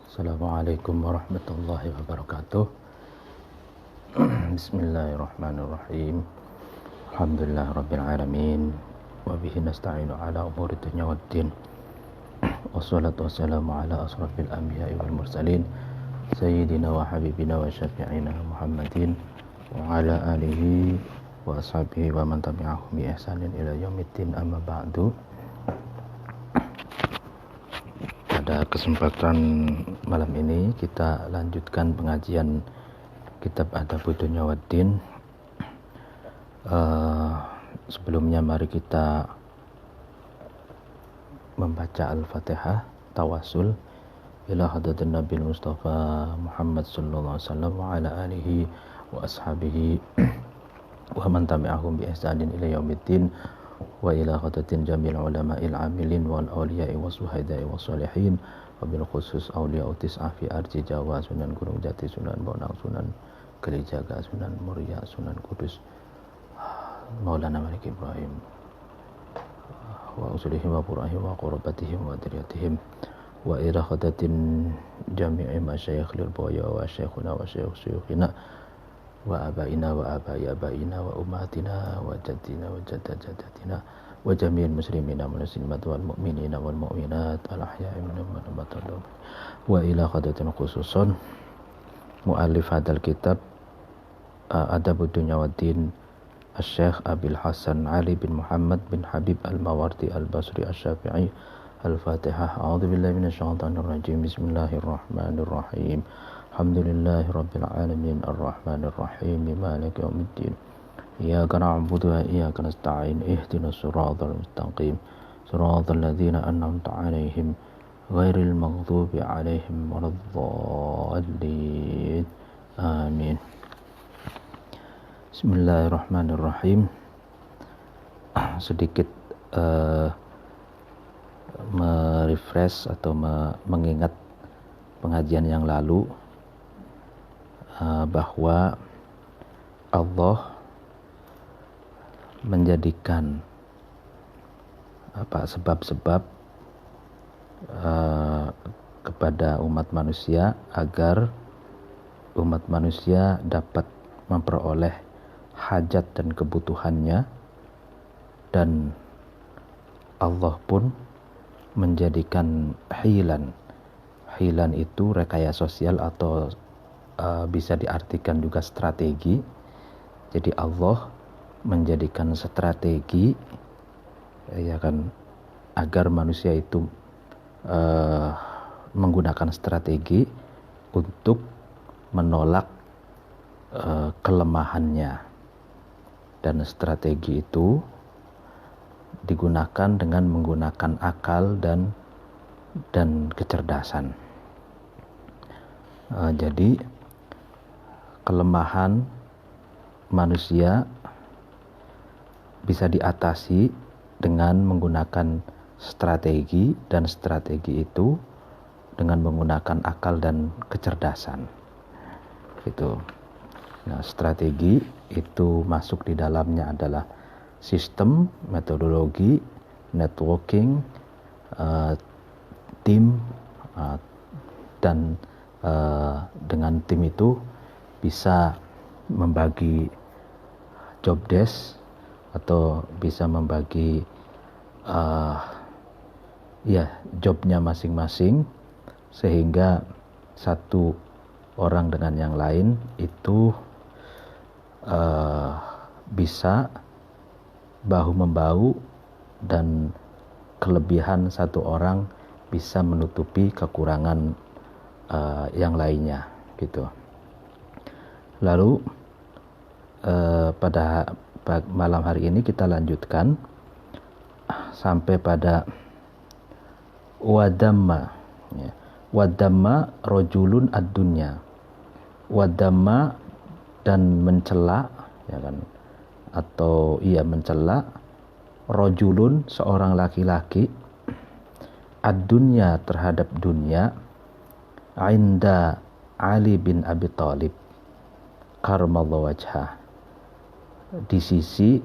Assalamualaikum warahmatullahi wabarakatuh. Bismillahirrahmanirrahim. Alhamdulillah rabbil alamin. Wa bihi nasta'inu ala umuri dunya waddin. Wassalatu wassalamu ala asrafil anbiya'i wal mursalin sayyidina wa habibina wa syafi'ina Muhammadin wa ala alihi wa ashabihi wa man tabi'ahum bi ihsanin ila yaumiddin, amma ba'du. Pada kesempatan malam ini kita lanjutkan pengajian kitab Adabud Dunya Waddin. Sebelumnya mari kita membaca Al-Fatihah, tawasul ila hadratin Nabi Mustafa Muhammad sallallahu alaihi wasallam wa ala alihi wa ashabihi wa man tabi'ahum bi ihsanin ila yaumiddin wa ila hadratin jamil ulama'il amilin wal awliya'i was suhada'i was salihin wa bil khusus awliya'u tis'a fi arji Jawa, Sunan Gunung Jati, Sunan Bonang, Sunan Kalijaga, Sunan Muria, Sunan Kudus, Maulana Malik Ibrahim wa usulihim wa qura'ihim wa qurabatihim wa diriyatihim wa ila hadratin jami'i masyayikh lil boya wa syekhuna wa syekh-syekhina wa abaina wa abai abaina wa ummatina wa jaddina wa jaddatina wa jami'il muslimina wal muslimat wal mu'minina wal mu'minat al ahya'i minhum wal amwat wa ila hadratin khususun muallif hadal kitab Adabud Dunya Waddin Asy-Syaikh Abil Hasan Ali bin Muhammad bin Habib Al-Mawardi Al-Basri Asy-Syafi'i. Al-Fatihah. A'udzubillahi minasyaitonir rajim. Bismillahirrahmanirrahim. Alhamdulillahi rabbil alamin arrahmanir rahim maliki yaumiddin. Iyyaka na'budu wa iyyaka nasta'in. Ihdinas siratal mustaqim. Siratal ladzina an'amta 'alaihim ghairil maghdubi 'alaihim waladdallin. Amin. Bismillahirrahmanirrahim. Sedikit merefresh atau mengingat pengajian yang lalu, bahwa Allah menjadikan sebab-sebab kepada umat manusia agar umat manusia dapat memperoleh hajat dan kebutuhannya, dan Allah pun menjadikan hilan itu rekayasa sosial atau bisa diartikan juga strategi. Jadi Allah menjadikan strategi, ya kan, agar manusia itu menggunakan strategi untuk menolak kelemahannya, dan strategi itu digunakan dengan menggunakan akal dan kecerdasan. Jadi kelemahan manusia bisa diatasi dengan menggunakan strategi, dan strategi itu dengan menggunakan akal dan kecerdasan. Gitu. Nah, strategi itu masuk di dalamnya adalah sistem, metodologi, networking, tim, dan dengan tim itu bisa membagi job desk atau bisa membagi jobnya masing-masing, sehingga satu orang dengan yang lain itu bisa bahu-membahu, dan kelebihan satu orang bisa menutupi kekurangan yang lainnya, gitu. Lalu pada malam hari ini kita lanjutkan sampai pada wadamma, ya. Wadamma rojulun ad-dunya. Wadamma, dan mencela, ya kan, atau mencela rojulun, seorang laki-laki, ad-dunya, terhadap dunia, inda Ali bin Abi Thalib karramallahu wajhah, di sisi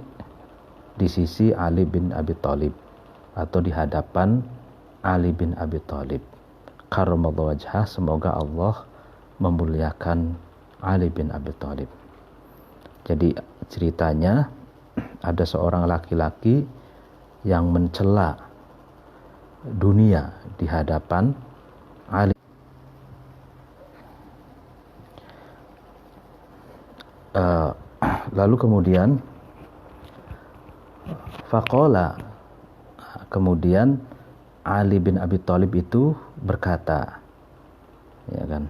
Ali bin Abi Thalib, atau di hadapan Ali bin Abi Thalib karramallahu wajhah, semoga Allah memuliakan Ali bin Abi Thalib. Jadi ceritanya ada seorang laki-laki yang mencela dunia di hadapan Ali. Lalu kemudian faqala, kemudian Ali bin Abi Thalib itu berkata, ya kan,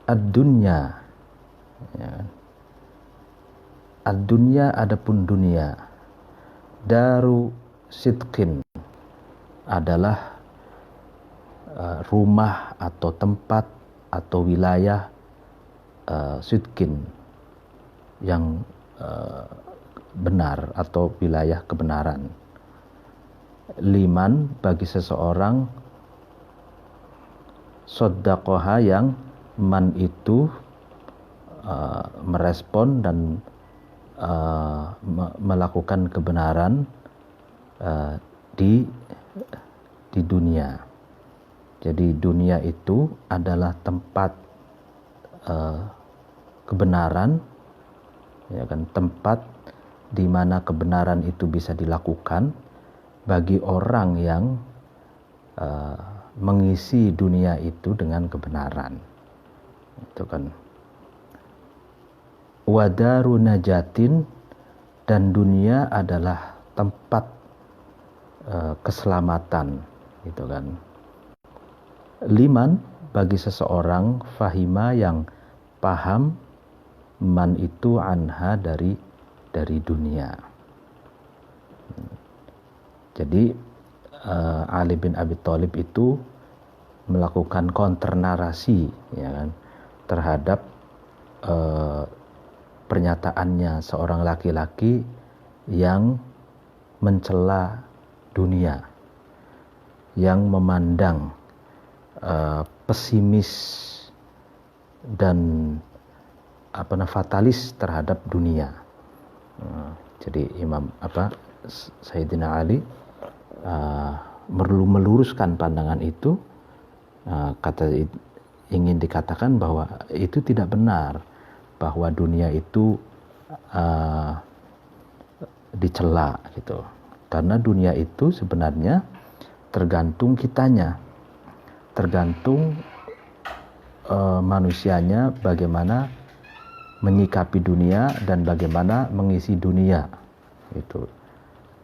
ad-dunya, ya kan, ad-dunya, adapun dunia, daru sidqin, adalah rumah atau tempat atau wilayah sidqin, yang benar atau wilayah kebenaran. Liman, bagi seseorang, soddaqoha, yang man itu merespon dan melakukan kebenaran di dunia. Jadi dunia itu adalah tempat kebenaran, ya kan, tempat di mana kebenaran itu bisa dilakukan bagi orang yang mengisi dunia itu dengan kebenaran. Itu kan. Wadaru najatin, dan dunia adalah tempat keselamatan, gitu kan. Liman, bagi seseorang, fahima, yang paham, man itu anha, dari dunia. Jadi Ali bin Abi Thalib itu melakukan counter narasi, ya kan, terhadap pernyataannya seorang laki-laki yang mencela dunia, yang memandang pesimis dan fatalis terhadap dunia. Jadi Sayyidina Ali meluruskan pandangan itu, ingin dikatakan bahwa itu tidak benar, bahwa dunia itu dicela gitu. Karena dunia itu sebenarnya tergantung kitanya, tergantung manusianya bagaimana menyikapi dunia dan bagaimana mengisi dunia itu.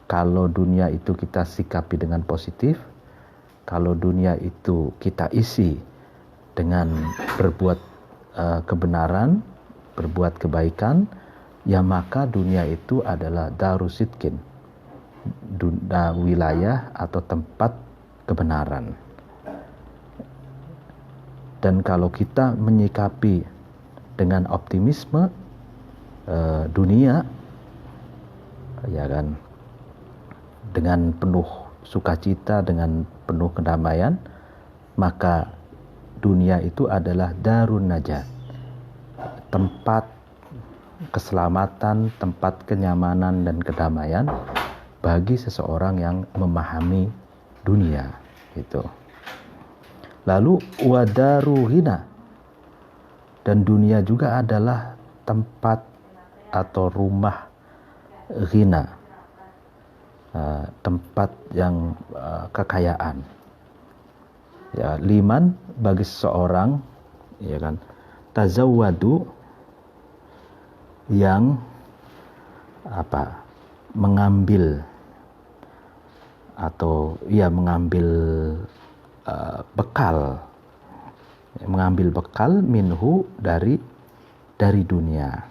Kalau dunia itu kita sikapi dengan positif, kalau dunia itu kita isi dengan berbuat kebenaran, berbuat kebaikan, ya maka dunia itu adalah darusitkin, wilayah atau tempat kebenaran. Dan kalau kita menyikapi dengan optimisme dunia, ya kan, dengan penuh sukacita, dengan penuh kedamaian, maka dunia itu adalah darun najat, tempat keselamatan, tempat kenyamanan dan kedamaian bagi seseorang yang memahami dunia itu. Lalu wadaru hina, dan dunia juga adalah tempat atau rumah ghina, tempat yang kekayaan. Ya, liman, bagi seseorang, ya kan, tazawwadu, yang mengambil atau mengambil bekal, mengambil bekal minhu, dari dunia.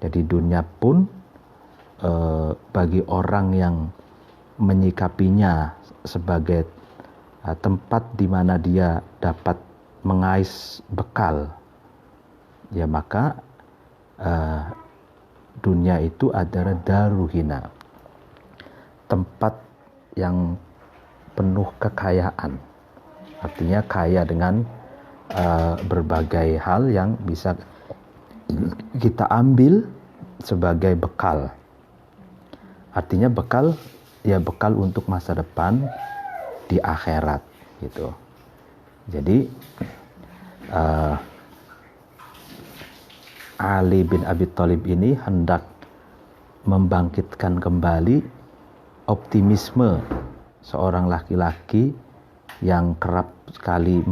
Jadi dunia pun bagi orang yang menyikapinya sebagai tempat di mana dia dapat mengais bekal, ya maka dunia itu adalah daruhina, tempat yang penuh kekayaan, artinya kaya dengan berbagai hal yang bisa kita ambil sebagai bekal. Artinya bekal, ya bekal untuk masa depan di akhirat, gitu. Jadi Ali bin Abi Thalib ini hendak membangkitkan kembali optimisme seorang laki-laki yang kerap sekali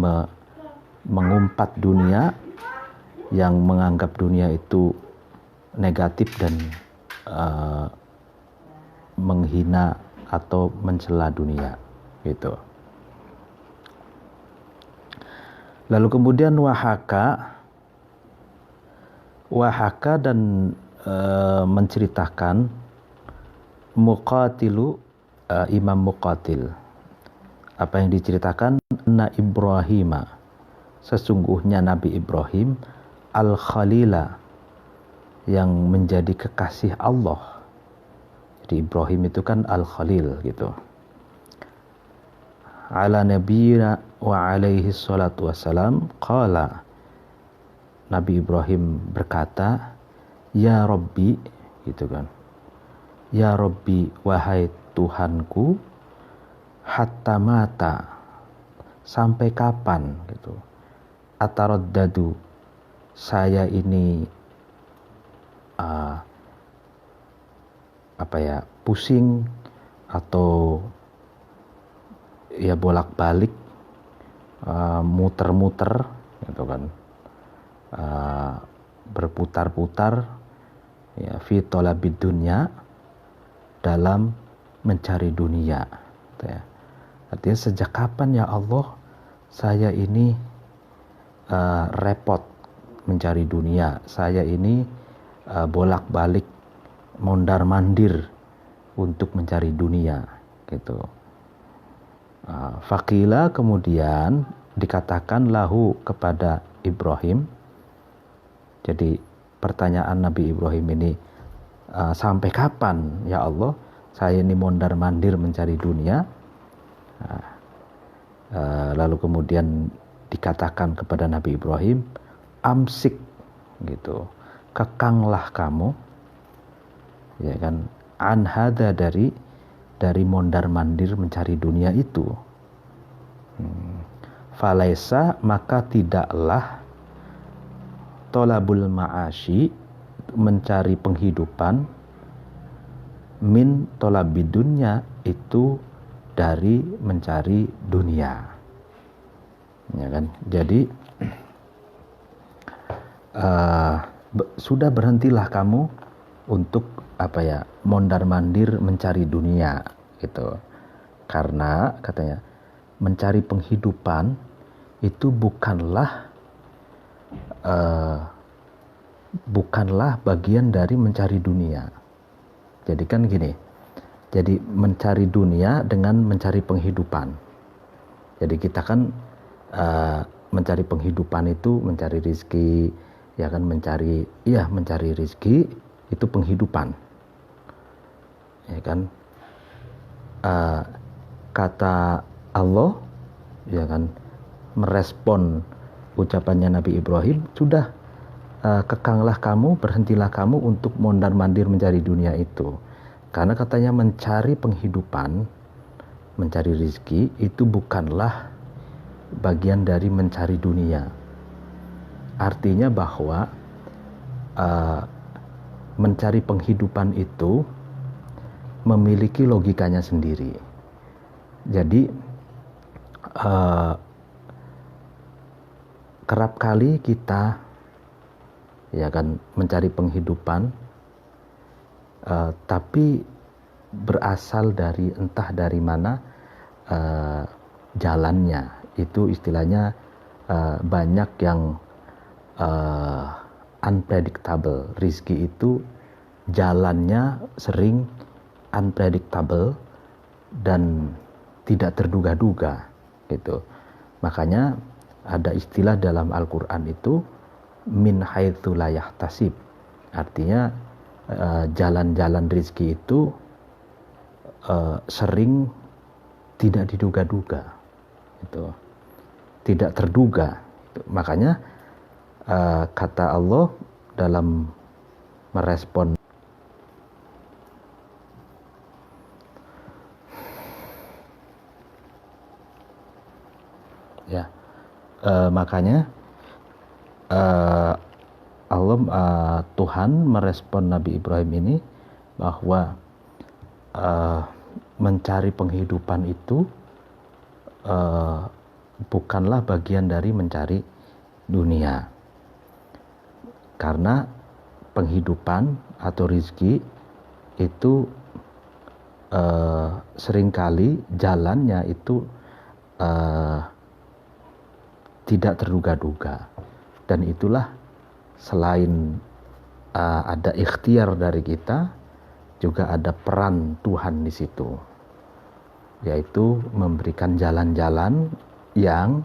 mengumpat dunia, yang menganggap dunia itu negatif dan menghina atau mencela dunia gitu. Lalu kemudian wahaka dan menceritakan Muqatilu, Imam Muqatil. Apa yang diceritakan? Anna Ibrahima, sesungguhnya Nabi Ibrahim Al-Khalila, yang menjadi kekasih Allah. Jadi Ibrahim itu kan Al-Khalil gitu. Ala nabiyina wa alaihi salatu wassalam qala, Nabi Ibrahim berkata, ya Rabbi, gitu kan. Ya Rabbi, wahai Tuhanku, hatta mata, sampai kapan gitu. Ataraddadu, saya ini pusing atau ya bolak-balik, muter-muter gitu kan, berputar-putar ya, fi talabid dunya, dalam mencari dunia gitu ya. Artinya sejak kapan ya Allah saya ini repot mencari dunia, saya ini bolak-balik mondar-mandir untuk mencari dunia gitu. Faqila, kemudian dikatakan lahu kepada Ibrahim. Jadi pertanyaan Nabi Ibrahim ini, sampai kapan ya Allah saya ini mondar-mandir mencari dunia? Lalu kemudian dikatakan kepada Nabi Ibrahim, amsik gitu, kekanglah kamu, ya kan, an hada, dari mondar-mandir mencari dunia itu. Falaisa, maka tidaklah, tolabul ma'ashi, mencari penghidupan, min tolabid dunya, itu dari mencari dunia, ya kan. Jadi sudah berhentilah kamu untuk mondar-mandir mencari dunia gitu. Karena katanya mencari penghidupan itu bukanlah bagian dari mencari dunia. Jadi kan gini, jadi mencari dunia dengan mencari penghidupan. Jadi kita kan mencari penghidupan itu mencari rizki, ya kan, mencari rizki itu penghidupan, ya kan. Kata Allah, ya kan, merespon ucapannya Nabi Ibrahim, sudah, kekanglah kamu, berhentilah kamu untuk mondar-mandir mencari dunia itu. Karena katanya mencari penghidupan, mencari rizki itu bukanlah bagian dari mencari dunia. Artinya bahwa mencari penghidupan itu memiliki logikanya sendiri. Jadi kerap kali kita, ya kan, mencari penghidupan, tapi berasal dari entah dari mana jalannya. Itu istilahnya banyak yang unpredictable. Rizki itu jalannya sering unpredictable dan tidak terduga-duga gitu. Makanya ada istilah dalam Al-Quran itu min haitsu la yahtasib. Artinya jalan-jalan rizki itu sering tidak diduga-duga gitu. Tidak terduga gitu. Makanya kata Allah dalam merespon ya. Makanya Allah Tuhan merespon Nabi Ibrahim ini bahwa mencari penghidupan itu bukanlah bagian dari mencari dunia, karena penghidupan atau rizki itu seringkali jalannya itu tidak terduga-duga, dan itulah selain ada ikhtiar dari kita, juga ada peran Tuhan di situ, yaitu memberikan jalan-jalan yang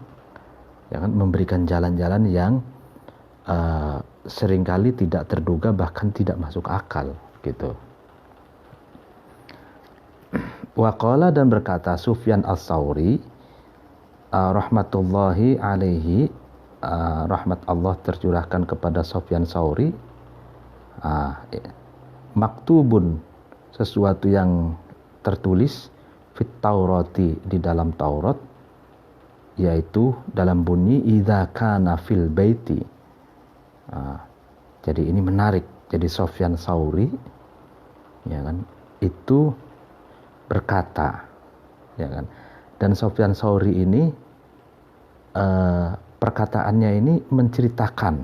seringkali tidak terduga, bahkan tidak masuk akal gitu. Waqala, dan berkata Sufyan Ats-Tsauri rahmatullahi alaihi, rahmat Allah tercurahkan kepada Sufyan Tsauri, maktubun, sesuatu yang tertulis, fit Taurati, di dalam Taurat, yaitu dalam bunyi idza kana fil baiti. Jadi ini menarik. Jadi Sufyan Tsauri, ya kan, itu berkata, ya kan, dan Sufyan Tsauri ini perkataannya ini menceritakan,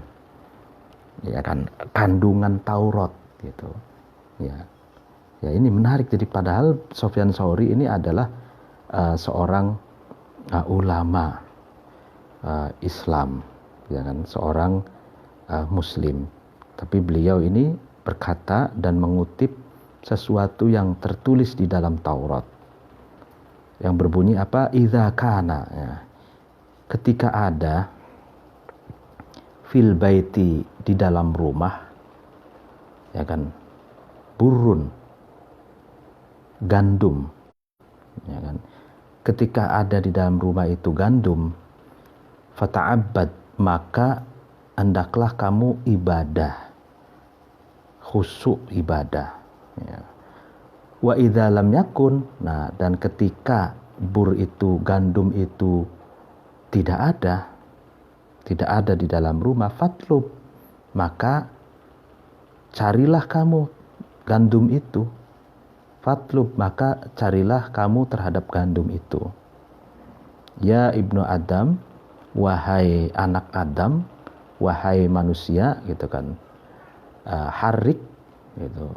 ya kan, kandungan Taurat gitu, ya. Ya, ini menarik. Jadi padahal Sufyan Tsauri ini adalah seorang ulama Islam, ya kan, seorang Muslim, tapi beliau ini berkata dan mengutip sesuatu yang tertulis di dalam Taurat yang berbunyi apa? Idza kana, ya, ketika ada fil baiti, di dalam rumah, ya kan, burun, gandum, ya kan, ketika ada di dalam rumah itu gandum, fata'abbad, maka hendaklah kamu ibadah, khusyuk ibadah, ya. Wa idza lam yakun, nah, dan ketika bur itu, gandum itu tidak ada di dalam rumah, fatlub, maka carilah kamu gandum itu, fatlub, maka carilah kamu terhadap gandum itu. Ya ibnu Adam, wahai anak Adam, wahai manusia, gitu kan, harik, gitu,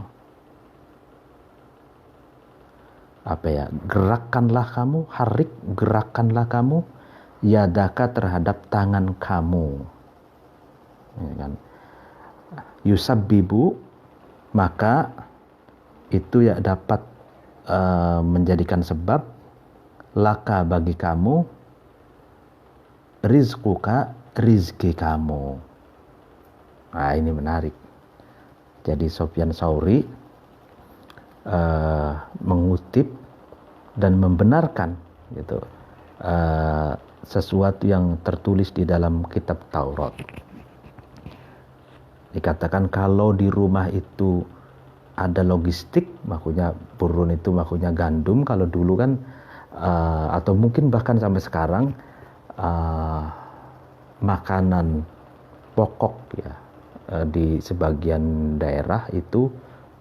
apa ya, gerakkanlah kamu, harik, gerakkanlah kamu, yadaka, terhadap tangan kamu, ya kan, yusabbibu, maka itu ya dapat menjadikan sebab, laka, bagi kamu, rizquka, rizki kamu. Nah, ini menarik. Jadi Sufyan Tsauri mengutip dan membenarkan gitu sesuatu yang tertulis di dalam kitab Taurat. Dikatakan kalau di rumah itu ada logistik, maksudnya burun itu maksudnya gandum, kalau dulu kan atau mungkin bahkan sampai sekarang makanan pokok, ya, di sebagian daerah itu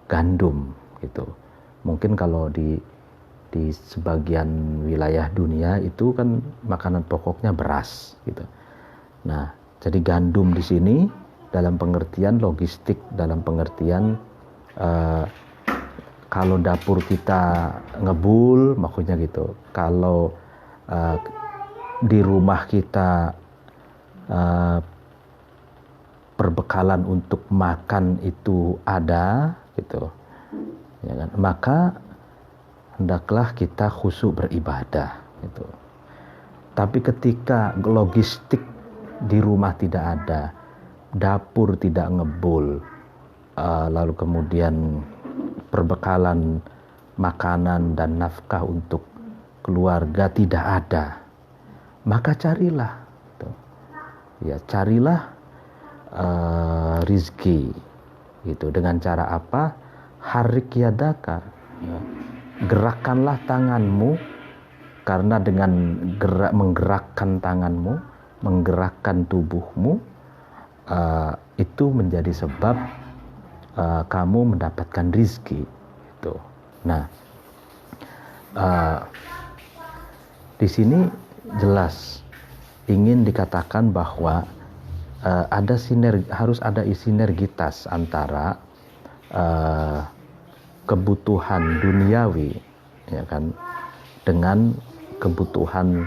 gandum gitu. Mungkin kalau di sebagian wilayah dunia itu kan makanan pokoknya beras gitu. Nah, jadi gandum di sini dalam pengertian logistik, dalam pengertian kalau dapur kita ngebul, maksudnya gitu. Kalau di rumah kita perbekalan untuk makan itu ada gitu, ya kan, maka hendaklah kita khusyuk beribadah gitu. Tapi ketika logistik di rumah tidak ada, dapur tidak ngebul, lalu kemudian perbekalan makanan dan nafkah untuk keluarga tidak ada, maka carilah gitu. Ya, carilah rizki gitu. Dengan cara apa? Harik yadaka, ya. Gerakkanlah tanganmu, Karena dengan menggerakkan tanganmu, menggerakkan tubuhmu, itu menjadi sebab kamu mendapatkan rizki. Gitu. Nah, di sini jelas ingin dikatakan bahwa harus ada sinergitas antara kebutuhan duniawi, ya kan, dengan kebutuhan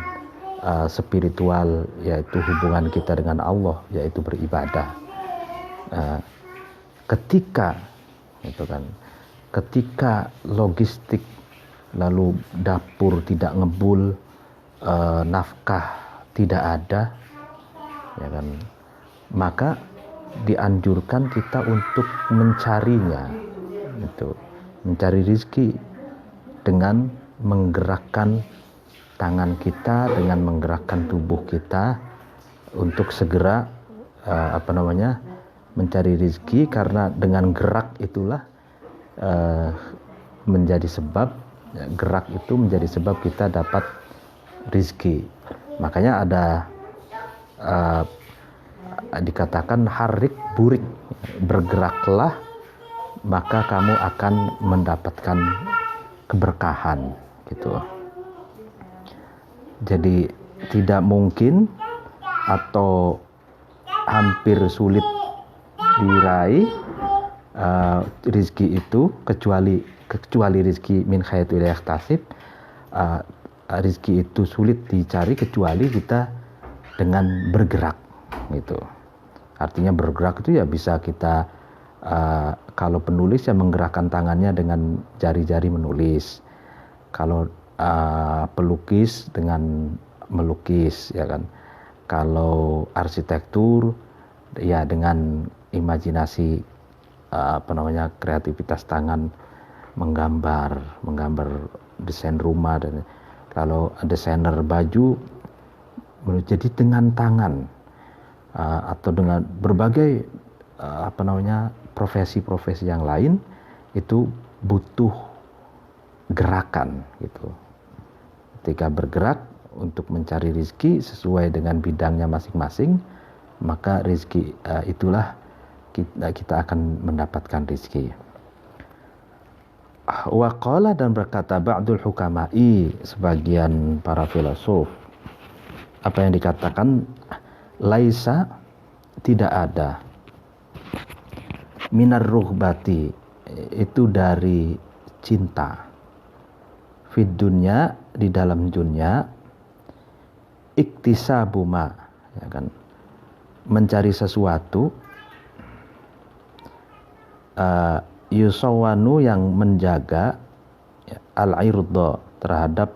spiritual, yaitu hubungan kita dengan Allah, yaitu beribadah. Ketika logistik lalu dapur tidak ngebul, nafkah tidak ada, ya kan, maka dianjurkan kita untuk mencarinya, itu mencari rizki dengan menggerakkan tangan kita, dengan menggerakkan tubuh kita untuk segera mencari rizki, karena dengan gerak itulah gerak itu menjadi sebab kita dapat rizki. Makanya ada dikatakan harik burik, bergeraklah maka kamu akan mendapatkan keberkahan, gitu. Jadi tidak mungkin atau hampir sulit diraih rizki itu kecuali rizki min khaitu la yahtasib. Rizki itu sulit dicari kecuali kita dengan bergerak, gitu. Artinya bergerak itu ya bisa kita kalau penulis ya menggerakkan tangannya dengan jari-jari menulis. Kalau pelukis dengan melukis, ya kan. Kalau arsitektur ya dengan imajinasi kreativitas tangan, menggambar desain rumah. Dan kalau desainer baju, jadi dengan tangan, atau dengan berbagai profesi-profesi yang lain itu butuh gerakan, gitu. Ketika bergerak untuk mencari rizki sesuai dengan bidangnya masing-masing, maka rizki itulah kita akan mendapatkan rizki. Waqala, dan berkata ba'dul hukama'i, sebagian para filosof, apa yang dikatakan, laisa, tidak ada, minar ruhbati, itu dari cinta, fid dunya, di dalam dunya, iktisabuma, ya kan, mencari sesuatu, yusawanu, yang menjaga, al-irda, terhadap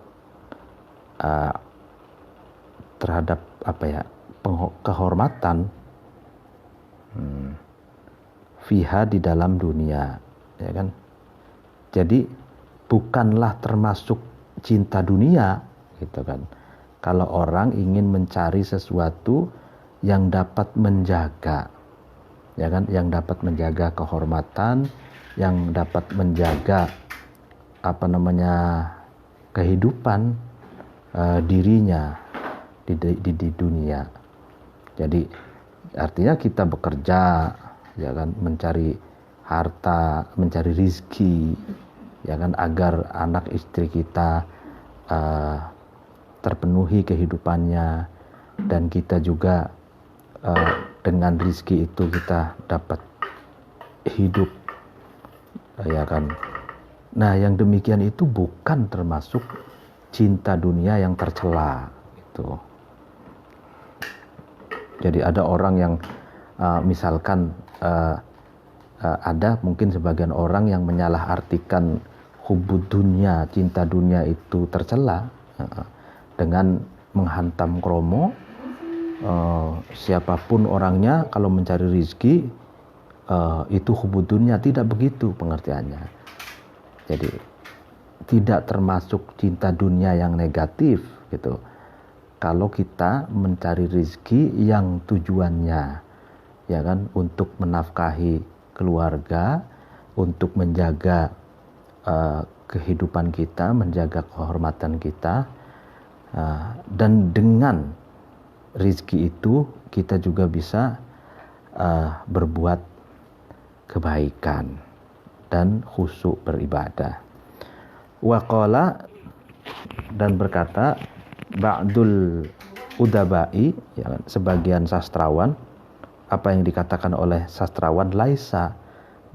kehormatan, fiha, di dalam dunia, ya kan. Jadi bukanlah termasuk cinta dunia, gitu kan. Kalau orang ingin mencari sesuatu yang dapat menjaga, ya kan, yang dapat menjaga kehormatan, yang dapat menjaga kehidupan dirinya di dunia. Jadi artinya kita bekerja, ya kan, mencari harta, mencari rizki, ya kan, agar anak istri kita terpenuhi kehidupannya, dan kita juga dengan rizki itu kita dapat hidup, ya kan. Nah, yang demikian itu bukan termasuk cinta dunia yang tercela, gitu. Jadi ada orang yang misalkan ada mungkin sebagian orang yang menyalahartikan hubud dunia, cinta dunia itu tercela, dengan menghantam kromo, siapapun orangnya kalau mencari rizki itu hubud dunia. Tidak begitu pengertiannya. Jadi tidak termasuk cinta dunia yang negatif, gitu. Kalau kita mencari rizki yang tujuannya, ya kan, untuk menafkahi keluarga, untuk menjaga kehidupan kita, menjaga kehormatan kita, Dan dengan rizki itu kita juga bisa berbuat kebaikan dan khusyuk beribadah. Waqala, dan berkata ba'dul udabai, ya, sebagian sastrawan, apa yang dikatakan oleh sastrawan, laisa,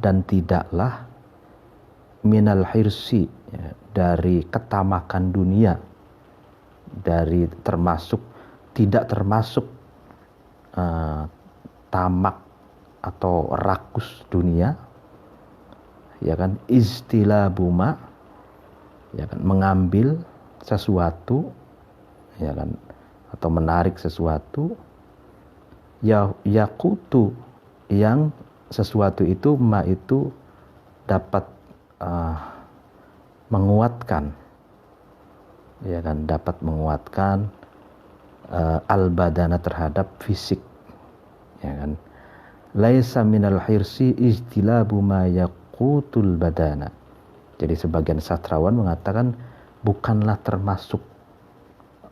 dan tidaklah, minal hirsi, ya, dari ketamakan dunia, dari tidak termasuk tamak atau rakus dunia, ya kan, istilah buma, ya kan, mengambil sesuatu, ya kan, atau menarik sesuatu, yakutu, yang sesuatu itu itu dapat menguatkan, ya kan, dapat menguatkan al-badana, terhadap fisik, ya kan. Laisa minal hirsi ijtilabu ma yaqutul badana. Jadi sebagian sastrawan mengatakan bukanlah termasuk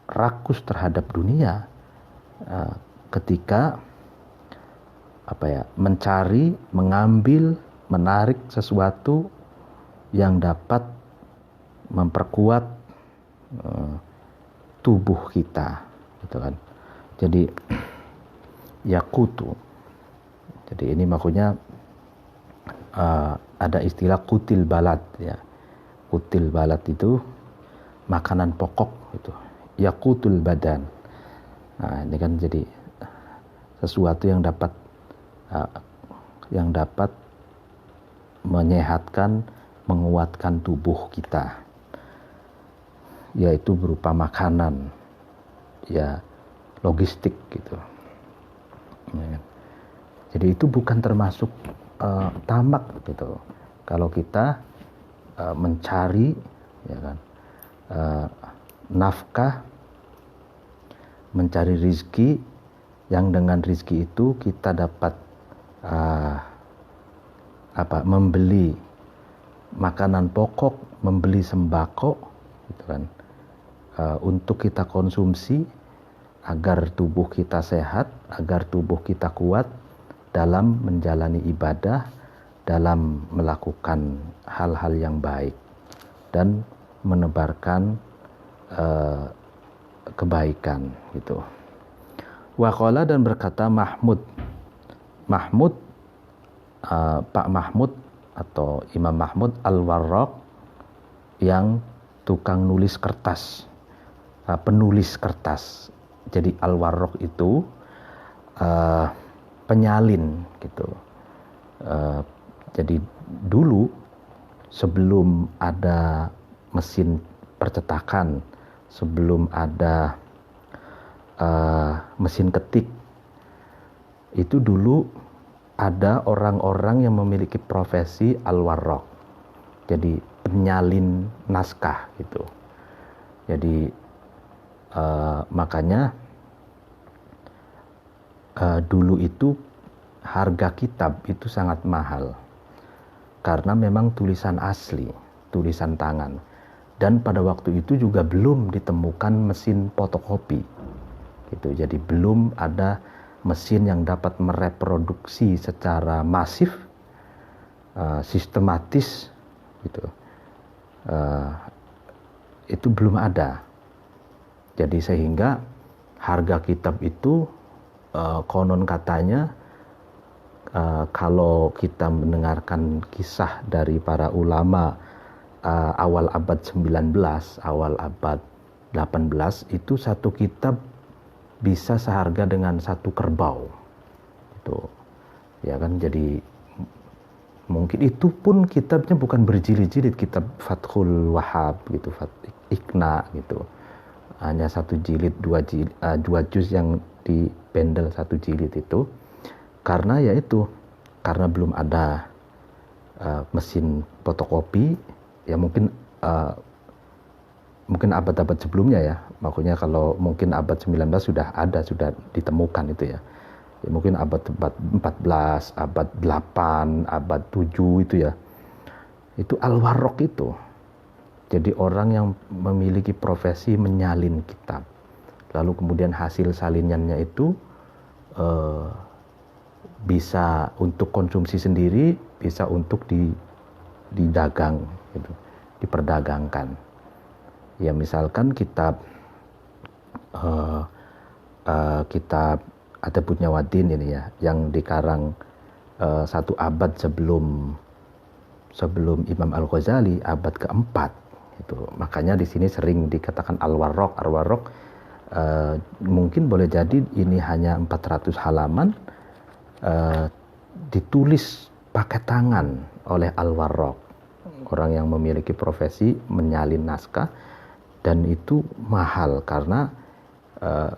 rakus terhadap dunia ketika mencari, mengambil, menarik sesuatu yang dapat memperkuat tubuh kita, gitu kan. Jadi yakutu. Jadi ini maksudnya ada istilah kutil balad, ya. Kutil balad itu makanan pokok, itu yakutul badan. Nah, ini kan jadi sesuatu yang dapat menyehatkan, menguatkan tubuh kita, yaitu berupa makanan, ya, logistik, gitu, ya kan? Jadi itu bukan termasuk tamak, gitu. Kalau kita mencari, ya kan, nafkah, mencari rizki, yang dengan rizki itu kita dapat membeli makanan pokok, membeli sembako, gitu kan, untuk kita konsumsi agar tubuh kita sehat, agar tubuh kita kuat dalam menjalani ibadah, dalam melakukan hal-hal yang baik dan menebarkan kebaikan, gitu. Waqala, dan berkata Mahmud, Pak Mahmud atau Imam Mahmud Al-Warraq, yang tukang nulis kertas, penulis kertas. Jadi Al-Warraq itu penyalin, gitu. Jadi dulu sebelum ada mesin percetakan, sebelum ada mesin ketik, itu dulu ada orang-orang yang memiliki profesi al-warraq, jadi penyalin naskah, gitu. Jadi makanya dulu itu harga kitab itu sangat mahal, karena memang tulisan asli, tulisan tangan. Dan pada waktu itu juga belum ditemukan mesin fotokopi, gitu. Jadi belum ada mesin yang dapat mereproduksi secara masif, sistematis, gitu. Itu belum ada. Jadi sehingga harga kitab itu konon katanya, kalau kita mendengarkan kisah dari para ulama awal abad 19, awal abad 18, itu satu kitab bisa seharga dengan satu kerbau, itu, ya kan. Jadi mungkin itu pun kitabnya bukan berjilid-jilid, kitab Fathul Wahhab, gitu, Iqna, gitu, hanya satu jilid, dua juz yang dibendel satu jilid itu, karena karena belum ada mesin fotokopi, ya mungkin abad-abad sebelumnya, ya, maksudnya kalau mungkin abad 19 sudah ditemukan itu, ya. Ya mungkin abad 14, abad 8, abad 7 itu, ya. Itu al-warraq itu. Jadi orang yang memiliki profesi menyalin kitab, lalu kemudian hasil salinannya itu bisa untuk konsumsi sendiri, bisa untuk didagang, gitu, diperdagangkan. Ya misalkan kitab kitab Adabun Nyawadin ini ya, yang dikarang 1 abad sebelum Imam Al-Ghazali, abad keempat. Itu makanya di sini sering dikatakan Al-Warraq. Al-Warraq mungkin boleh jadi ini hanya 400 halaman ditulis pakai tangan oleh Al-Warraq, orang yang memiliki profesi menyalin naskah, dan itu mahal karena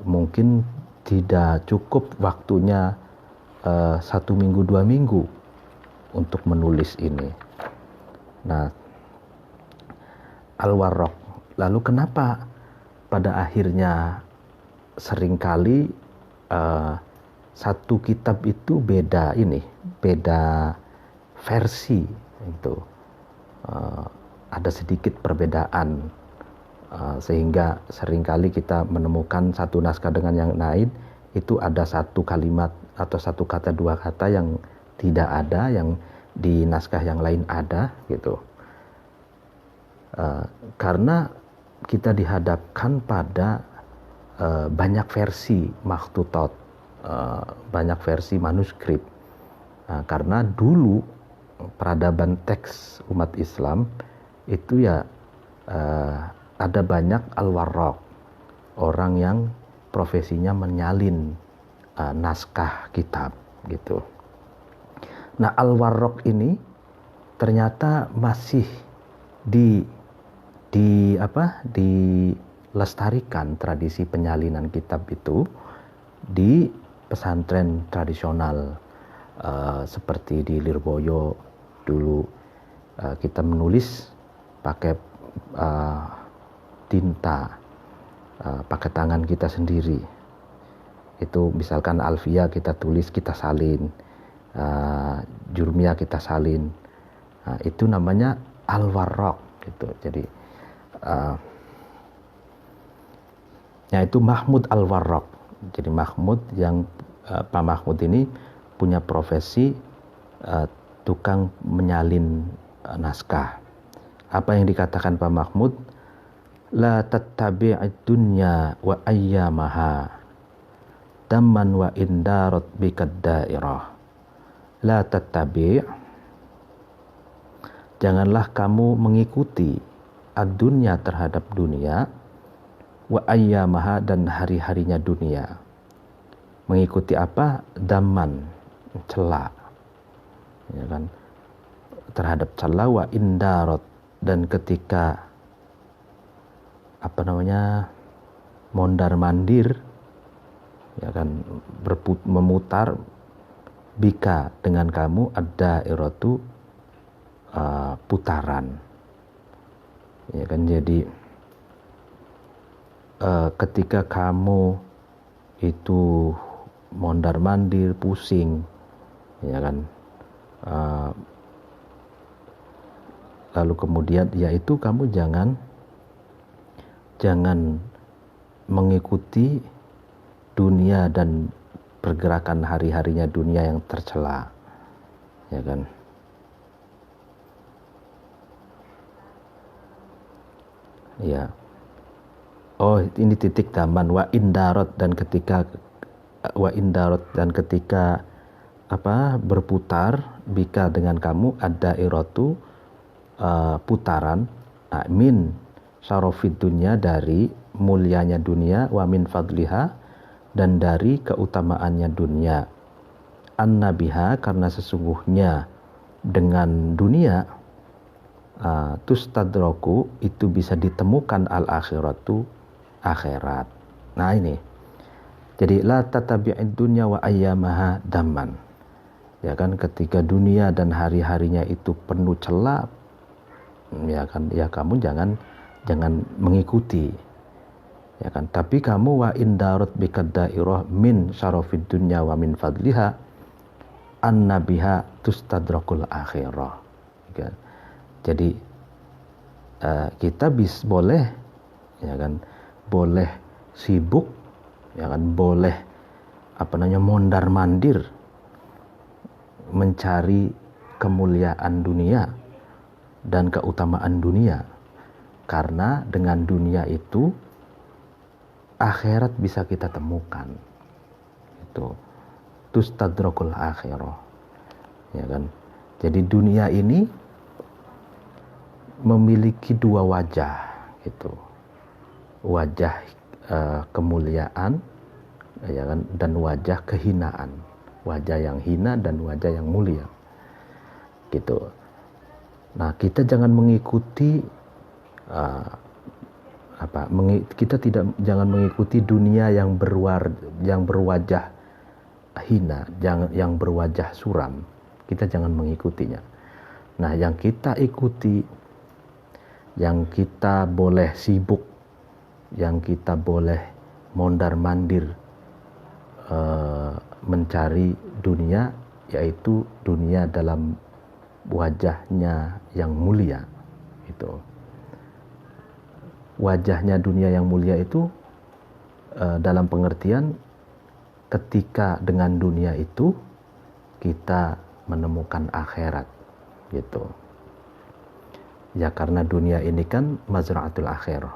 mungkin tidak cukup waktunya 1 minggu 2 minggu untuk menulis ini. Nah, Al-Warraq. Lalu kenapa pada akhirnya seringkali satu kitab itu beda versi itu, ada sedikit perbedaan, sehingga seringkali kita menemukan satu naskah dengan yang lain itu ada satu kalimat atau satu kata 2 kata yang tidak ada, yang di naskah yang lain ada gitu. Karena kita dihadapkan pada banyak versi makhtutot, banyak versi manuskrip. Karena dulu peradaban teks umat Islam itu ya ada banyak al-warraq, orang yang profesinya menyalin naskah kitab gitu. Nah, al-warraq ini ternyata masih dilestarikan tradisi penyalinan kitab itu di pesantren tradisional, seperti di Lirboyo dulu. Kita menulis pakai tinta, pakai tangan kita sendiri. Itu misalkan Alfiyah kita tulis, kita salin, Jurmiyah kita salin. Itu namanya al-warraq gitu. Jadi itu Mahmud Al-Warraq. Jadi Mahmud yang Pak Mahmud ini punya profesi tukang menyalin naskah. Apa yang dikatakan Pak Mahmud? La tattabi'id dunya wa ayyamaha damman wa indarat bikad dairah. La tattabi', janganlah kamu mengikuti ad-dunya terhadap dunia, wa ayyamaha dan hari-harinya dunia. Mengikuti apa? Daman, cela, ya kan, terhadap cela, wa indarat, dan ketika mondar mandir, ya kan, memutar, bika dengan kamu, ada iratu putaran, ya kan. Jadi ketika kamu itu mondar mandir, pusing, ya kan, lalu kemudian yaitu kamu jangan mengikuti dunia dan pergerakan hari-harinya dunia yang tercela, ya kan. Ya. Oh, ini titik daman, wa indarot, dan ketika berputar, bika dengan kamu, ada irotu putaran, min syarofid dunya, dari mulianya dunia, wa min fadliha, dan dari keutamaannya dunia, annabiha, karena sesungguhnya dengan dunia tustadroku, itu bisa ditemukan al-akhiratu, akhirat. Nah ini, jadi la tatabi'id dunya wa ayyamaha damman, ya kan, ketika dunia dan hari-harinya itu penuh celah, ya kan, ya kamu jangan mengikuti, ya kan. Tapi kamu wa indarat bikad dairah min syarafid dunya wa min fadliha annabiha tustadrakul akhirah, ya. Jadi kita boleh, ya kan, boleh sibuk, ya kan, boleh mondar mandir mencari kemuliaan dunia dan keutamaan dunia, karena dengan dunia itu akhirat bisa kita temukan. Itu tustadrakul akhirah, ya kan. Jadi dunia ini memiliki dua wajah, gitu. Wajah kemuliaan, ya kan, dan wajah kehinaan. Wajah yang hina dan wajah yang mulia, gitu. Nah, kita jangan mengikuti jangan mengikuti dunia yang berwajah hina, yang berwajah suram. Kita jangan mengikutinya. Nah, yang kita ikuti, yang kita boleh sibuk, yang kita boleh mondar mandir mencari dunia, yaitu dunia dalam wajahnya yang mulia. Itu wajahnya dunia yang mulia itu dalam pengertian ketika dengan dunia itu kita menemukan akhirat, gitu. Ya, karena dunia ini kan mazra'atul akhirah,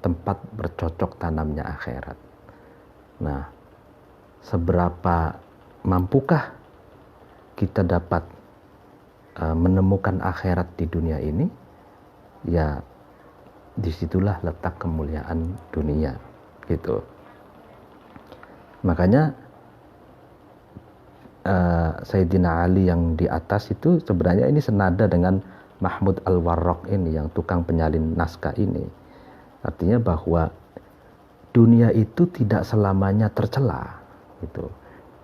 tempat bercocok tanamnya akhirat. Nah, seberapa mampukah kita dapat menemukan akhirat di dunia ini? Ya, disitulah letak kemuliaan dunia, gitu. Makanya Sayyidina Ali yang di atas itu sebenarnya ini senada dengan Mahmud Al-Warraq ini, yang tukang penyalin naskah ini. Artinya bahwa dunia itu tidak selamanya tercela, gitu.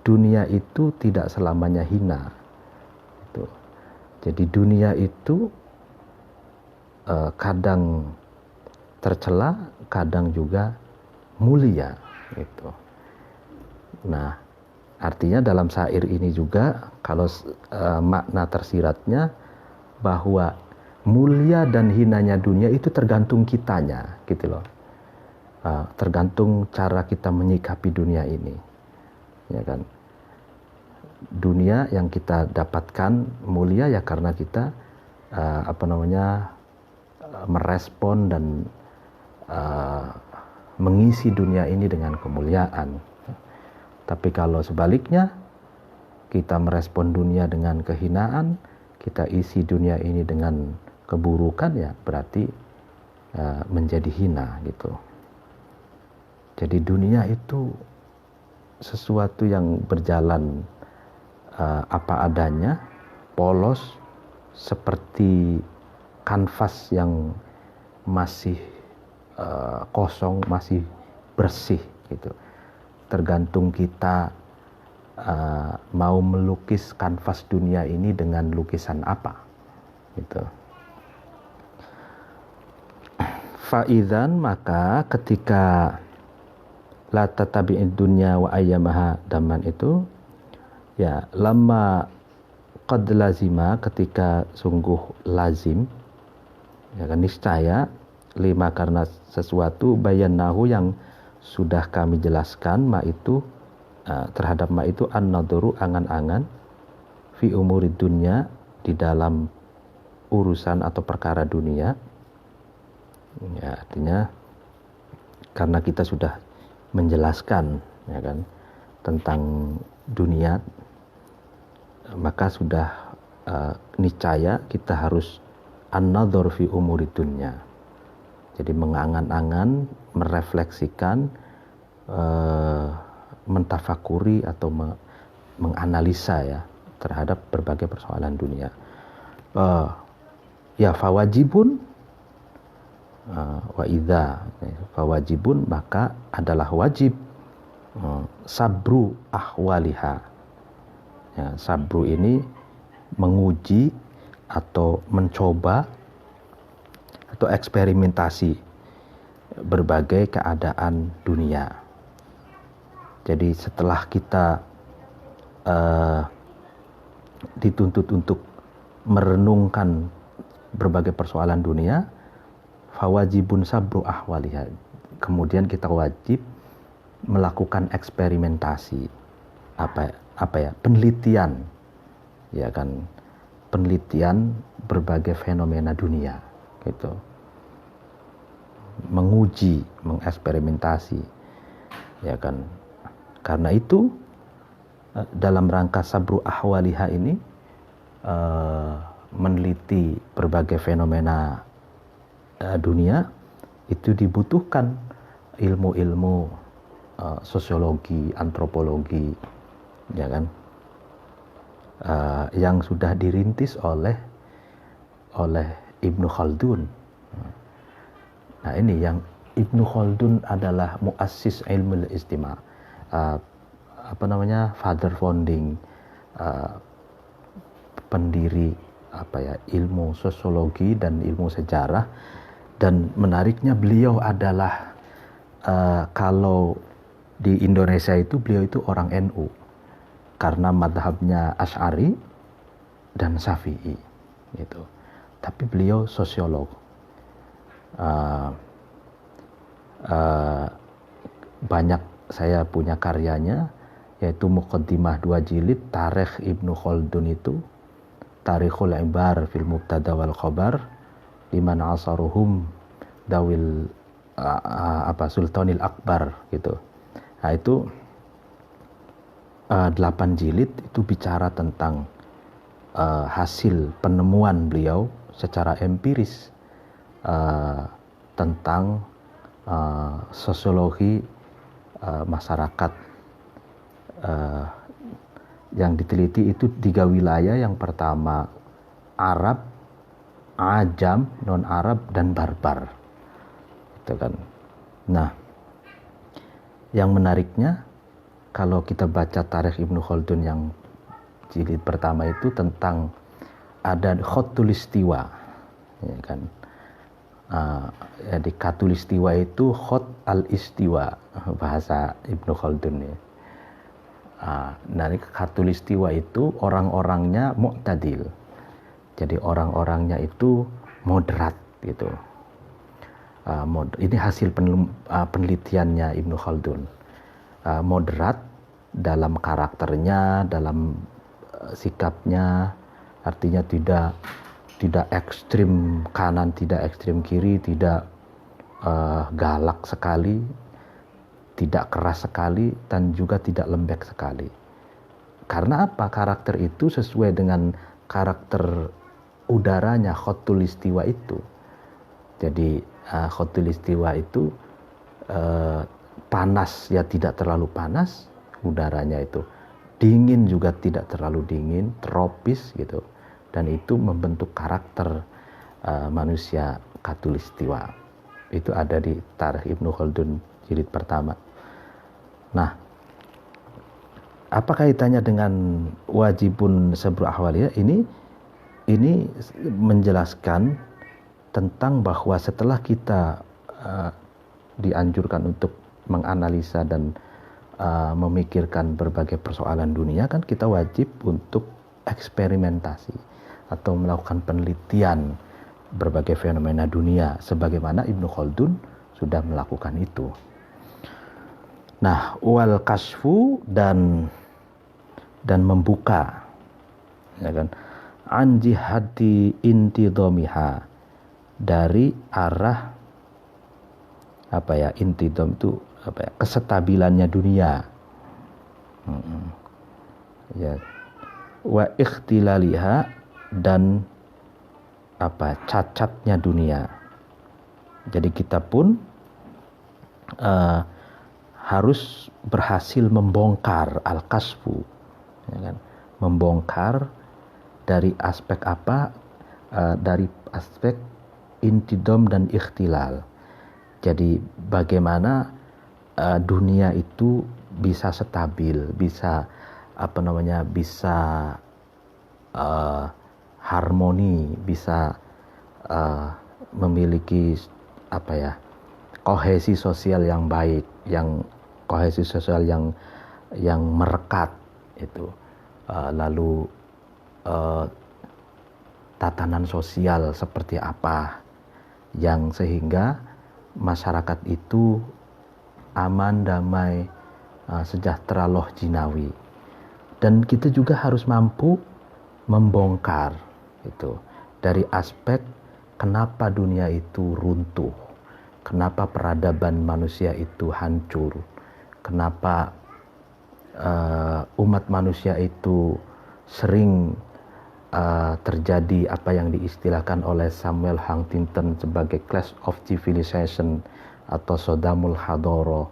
Dunia itu tidak selamanya hina, gitu. Jadi dunia itu kadang tercela, kadang juga mulia, gitu. Nah, artinya dalam syair ini juga kalau makna tersiratnya bahwa mulia dan hinanya dunia itu tergantung kitanya, gitu loh. Tergantung cara kita menyikapi dunia ini, ya kan. Dunia yang kita dapatkan mulia ya karena kita merespon dan mengisi dunia ini dengan kemuliaan. Tapi kalau sebaliknya, kita merespon dunia dengan kehinaan, kita isi dunia ini dengan keburukan, ya berarti menjadi hina, gitu. Jadi dunia itu sesuatu yang berjalan apa adanya, polos, seperti kanvas yang masih kosong, masih bersih, gitu. Tergantung kita mau melukis kanvas dunia ini dengan lukisan apa, gitu. Fa'idzan, maka ketika la tatabi'id dunya wa ayyamaha daman itu, ya lama qad lazima, ketika sungguh lazim, ya kan, niscaya, lima karena sesuatu, bayannahu yang sudah kami jelaskan, ma itu terhadap ma itu an-nadhuru, angan-angan, fi umurid dunya, di dalam urusan atau perkara dunia. Ya, artinya karena kita sudah menjelaskan, ya kan, tentang dunia, maka sudah niscaya kita harus an-nadhur fi umurid dunya. Jadi mengangan-angan, merefleksikan, mentafakuri atau menganalisa, ya, terhadap berbagai persoalan dunia. Ya, fawajibun wa idza, fawajibun, maka adalah wajib sabru ahwaliha. Ya, sabru ini menguji atau mencoba atau eksperimentasi berbagai keadaan dunia. Jadi setelah kita dituntut untuk merenungkan berbagai persoalan dunia, fawajibun sabru ahwaliha. Kemudian kita wajib melakukan eksperimentasi, penelitian, ya kan, penelitian berbagai fenomena dunia, gitu, menguji, mengeksperimentasi, ya kan. Karena itu dalam rangka sabru ahwaliha ini, meneliti berbagai fenomena dunia, itu dibutuhkan ilmu-ilmu sosiologi, antropologi, ya kan, yang sudah dirintis oleh Ibnu Khaldun. Nah ini yang Ibnu Khaldun adalah muassis ilmu istima, father founding, pendiri ilmu sosiologi dan ilmu sejarah. Dan menariknya beliau adalah kalau di Indonesia itu beliau itu orang NU karena madhabnya Asy'ari dan Syafi'i gitu. Tapi beliau sosiolog. Banyak saya punya karyanya, yaitu Muqaddimah 2 jilid Tarikh Ibnu Khaldun itu, Tarikhul Ibar fil Mubtada wal Khabar liman asaruhum dawil Sultanil Akbar gitu. Nah itu 8 jilid itu bicara tentang hasil penemuan beliau secara empiris tentang sosiologi masyarakat yang diteliti itu 3 wilayah. Yang pertama Arab, Ajam, non-Arab, dan Barbar. Itu kan. Nah, yang menariknya kalau kita baca Tarikh Ibnu Khaldun yang jilid pertama itu tentang ada khotulistiwa, ya kan. Di katulistiwa itu khot al-istiwa, bahasa Ibnu Khaldun ya. Nah, katulistiwa itu orang-orangnya mu'tadil. Jadi orang-orangnya itu moderat gitu. Ini hasil penelitiannya Ibnu Khaldun. Moderat dalam karakternya, dalam sikapnya, artinya tidak ekstrim kanan, tidak ekstrim kiri, tidak galak sekali, tidak keras sekali, dan juga tidak lembek sekali. Karena apa? Karakter itu sesuai dengan karakter udaranya khotulistiwa itu. Jadi khotulistiwa itu panas ya tidak terlalu panas udaranya itu, dingin juga tidak terlalu dingin, tropis gitu. Dan itu membentuk karakter manusia khatulistiwa. Itu ada di Tarikh Ibnu Khaldun jilid pertama. Nah, apa kaitannya dengan wajibun sabru ahwaliyah? Ini menjelaskan tentang bahwa setelah kita dianjurkan untuk menganalisa dan memikirkan berbagai persoalan dunia, kan kita wajib untuk eksperimentasi atau melakukan penelitian berbagai fenomena dunia, sebagaimana Ibnu Khaldun sudah melakukan itu. Nah, wal kasfu dan membuka, ya kan, an jihati intidhomiha, dari arah intidhom itu kesestabilannya dunia, ya, wa ikhtilaliha, dan cacatnya dunia. Jadi kita pun harus berhasil membongkar al-kasfu, ya kan? Membongkar dari aspek dari aspek intidom dan ikhtilal. Jadi bagaimana dunia itu bisa stabil, bisa bisa harmoni, bisa memiliki kohesi sosial yang baik, kohesi sosial yang merekat itu. Lalu tatanan sosial seperti apa yang sehingga masyarakat itu aman, damai, sejahtera loh jinawi. Dan kita juga harus mampu membongkar itu dari aspek kenapa dunia itu runtuh, kenapa peradaban manusia itu hancur, kenapa umat manusia itu sering terjadi apa yang diistilahkan oleh Samuel Huntington sebagai clash of civilization atau sodamul hadoro,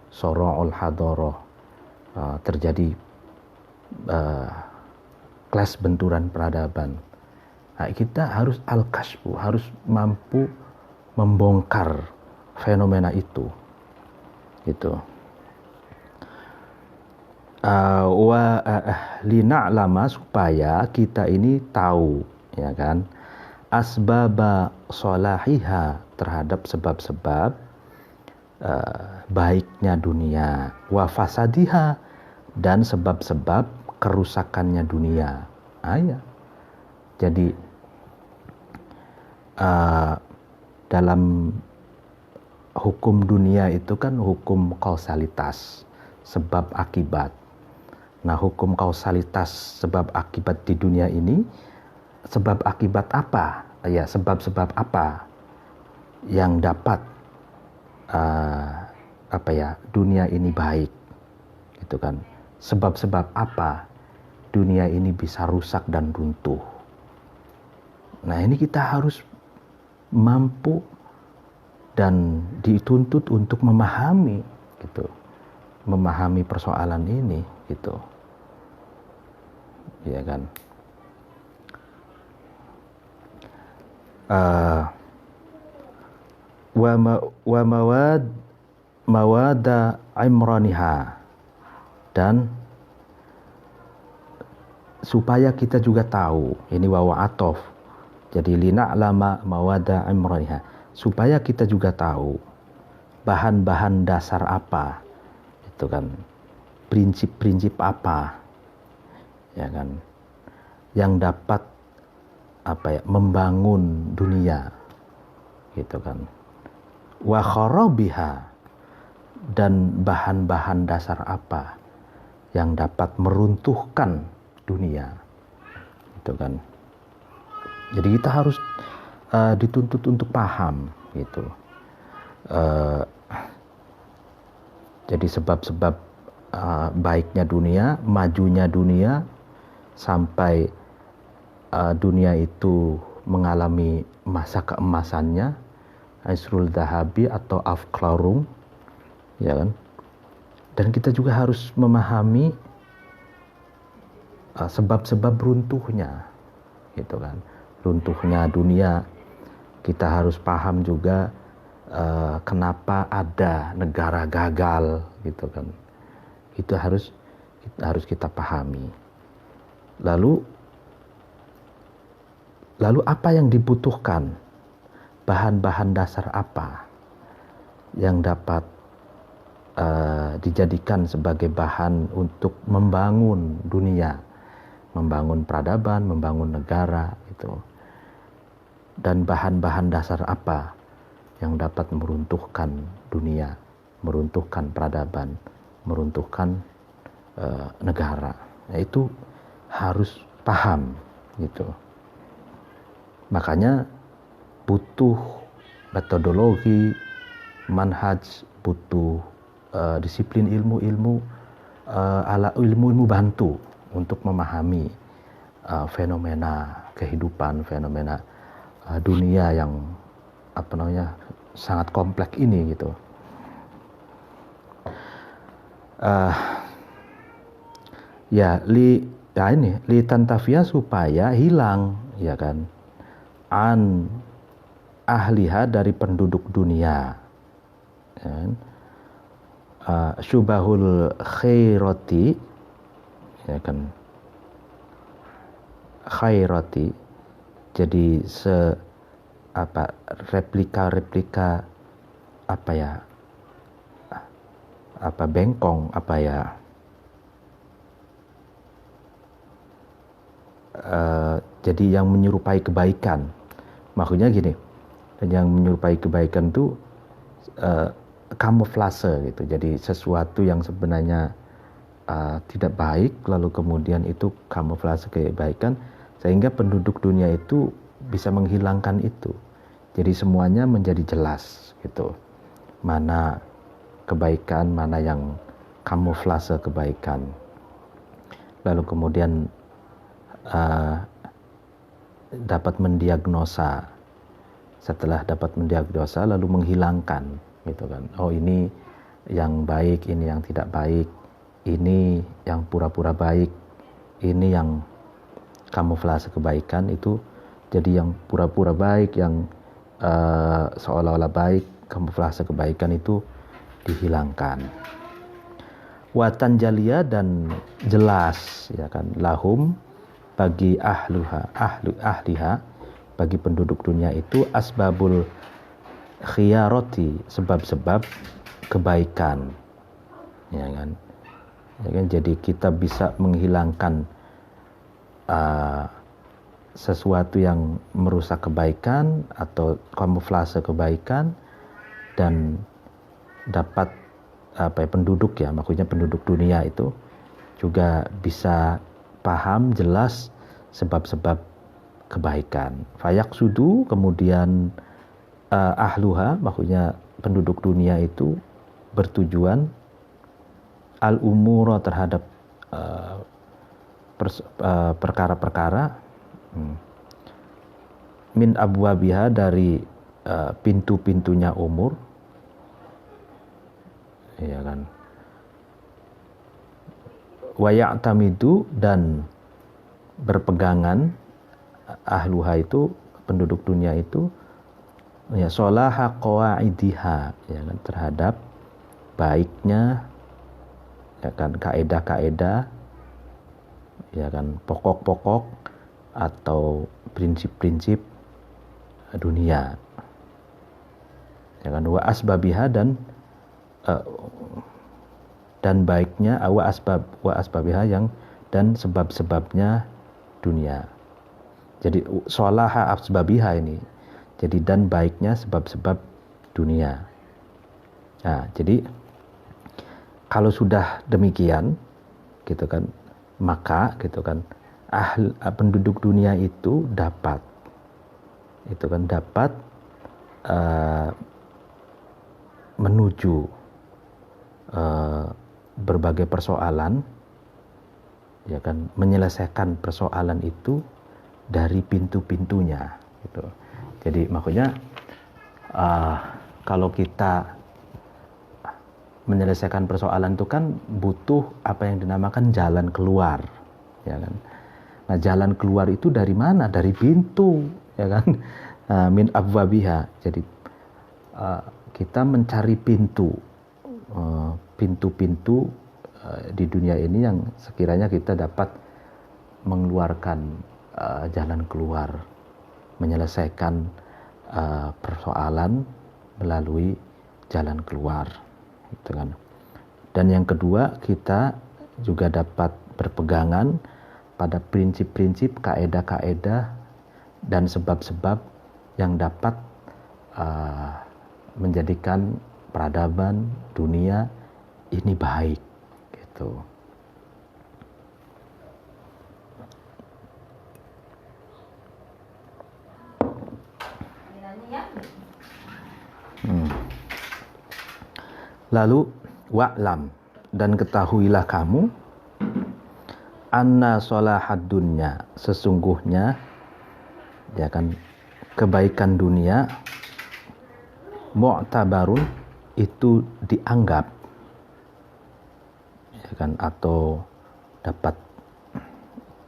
soro'ul hadoro, terjadi clash benturan peradaban. Nah, kita harus al-kashfu, harus mampu membongkar fenomena itu, gitu. Lina'lama, supaya kita ini tahu, ya kan, asbaba sholahiha, terhadap sebab-sebab baiknya dunia, wa fasadiha, dan sebab-sebab kerusakannya dunia. Ya. Jadi dalam hukum dunia itu kan hukum kausalitas, sebab akibat. Nah, hukum kausalitas sebab akibat di dunia ini, sebab akibat apa? Ya, sebab-sebab apa yang dapat dunia ini baik, gitu kan? Sebab-sebab apa dunia ini bisa rusak dan runtuh? Nah, ini kita harus mampu dan dituntut untuk memahami, gitu, memahami persoalan ini, gitu. Ya kan. Wa mawada imraniha, dan supaya kita juga tahu, ini wawa atof, jadi lina'lama mawada imraniha, supaya kita juga tahu bahan-bahan dasar apa, itu kan, prinsip-prinsip apa, ya kan, yang dapat membangun dunia, gitu kan. Wa kharabiha, dan bahan-bahan dasar apa yang dapat meruntuhkan dunia, gitu kan. Jadi kita harus dituntut untuk paham, gitu. Jadi sebab-sebab baiknya dunia, majunya dunia, sampai dunia itu mengalami masa keemasannya, Aisrul Dahabi atau Afklarung, ya kan. Dan kita juga harus memahami sebab-sebab runtuhnya, gitu kan. Runtuhnya dunia, kita harus paham juga kenapa ada negara gagal, gitu kan. Itu harus kita pahami. Lalu apa yang dibutuhkan? Bahan-bahan dasar apa yang dapat dijadikan sebagai bahan untuk membangun dunia, membangun peradaban, membangun negara, gitu. Dan bahan-bahan dasar apa yang dapat meruntuhkan dunia, meruntuhkan peradaban, meruntuhkan negara. Nah, itu harus paham, gitu. Makanya butuh metodologi, manhaj, butuh disiplin ilmu-ilmu ilmu bantu untuk memahami fenomena kehidupan, fenomena dunia yang sangat kompleks ini, gitu. Li tantafia, supaya hilang, ya kan, an ahliha, dari penduduk dunia, ya kan? Syubahul khairati, ya kan, khairati, jadi replika bengkong, jadi yang menyerupai kebaikan. Maksudnya gini, yang menyerupai kebaikan itu kamuflase gitu. Jadi sesuatu yang sebenarnya tidak baik, lalu kemudian itu kamuflase kebaikan, sehingga penduduk dunia itu bisa menghilangkan itu. Jadi semuanya menjadi jelas gitu. Mana kebaikan, mana yang kamuflase kebaikan. Lalu kemudian dapat mendiagnosa. Setelah dapat mendiagnosa lalu menghilangkan gitu kan. Oh, ini yang baik, ini yang tidak baik. Ini yang pura-pura baik, ini yang kamuflase kebaikan, itu jadi yang pura-pura baik, yang seolah-olah baik, kamuflase kebaikan itu dihilangkan. Watan jalia, dan jelas ya kan, lahum bagi ahliha, bagi penduduk dunia itu asbabul khiyarati, sebab-sebab kebaikan ya kan. Ya kan, jadi kita bisa menghilangkan sesuatu yang merusak kebaikan atau kamuflase kebaikan, dan dapat penduduk ya, maksudnya penduduk dunia itu juga bisa paham jelas sebab-sebab kebaikan. Fayak sudu, kemudian ahluha, maksudnya penduduk dunia itu bertujuan al-umura, terhadap perkara-perkara min abwabiha, dari pintu-pintunya umur ya kan. Wa ya'tamidu, dan berpegangan ahluha itu, penduduk dunia itu ya, sholaha qawaidiha ya kan, terhadap baiknya ya kan kaedah-kaedah ya kan, pokok-pokok atau prinsip-prinsip dunia ya kan. Wa asbabiha, dan baiknya wa asbabiha, yang dan sebab-sebabnya dunia. Jadi sholaha asbabiha ini, jadi dan baiknya sebab-sebab dunia. Nah, jadi kalau sudah demikian gitu kan, maka gitu kan penduduk dunia itu dapat menuju berbagai persoalan ya kan, menyelesaikan persoalan itu dari pintu-pintunya gitu. Jadi maksudnya kalau kita menyelesaikan persoalan itu kan butuh apa yang dinamakan jalan keluar ya kan. Nah, jalan keluar itu dari mana? Dari pintu ya kan. Min abwabiha. Jadi kita mencari pintu-pintu di dunia ini yang sekiranya kita dapat mengeluarkan jalan keluar, menyelesaikan persoalan melalui jalan keluar gitu kan. Dan yang kedua, kita juga dapat berpegangan pada prinsip-prinsip, kaedah-kaedah dan sebab-sebab yang dapat menjadikan peradaban dunia ini baik gitu. Lalu wa'lam, dan ketahuilah kamu, anna sholahad dunya, sesungguhnya ya kan kebaikan dunia, mu'tabarun, itu dianggap ya kan, atau dapat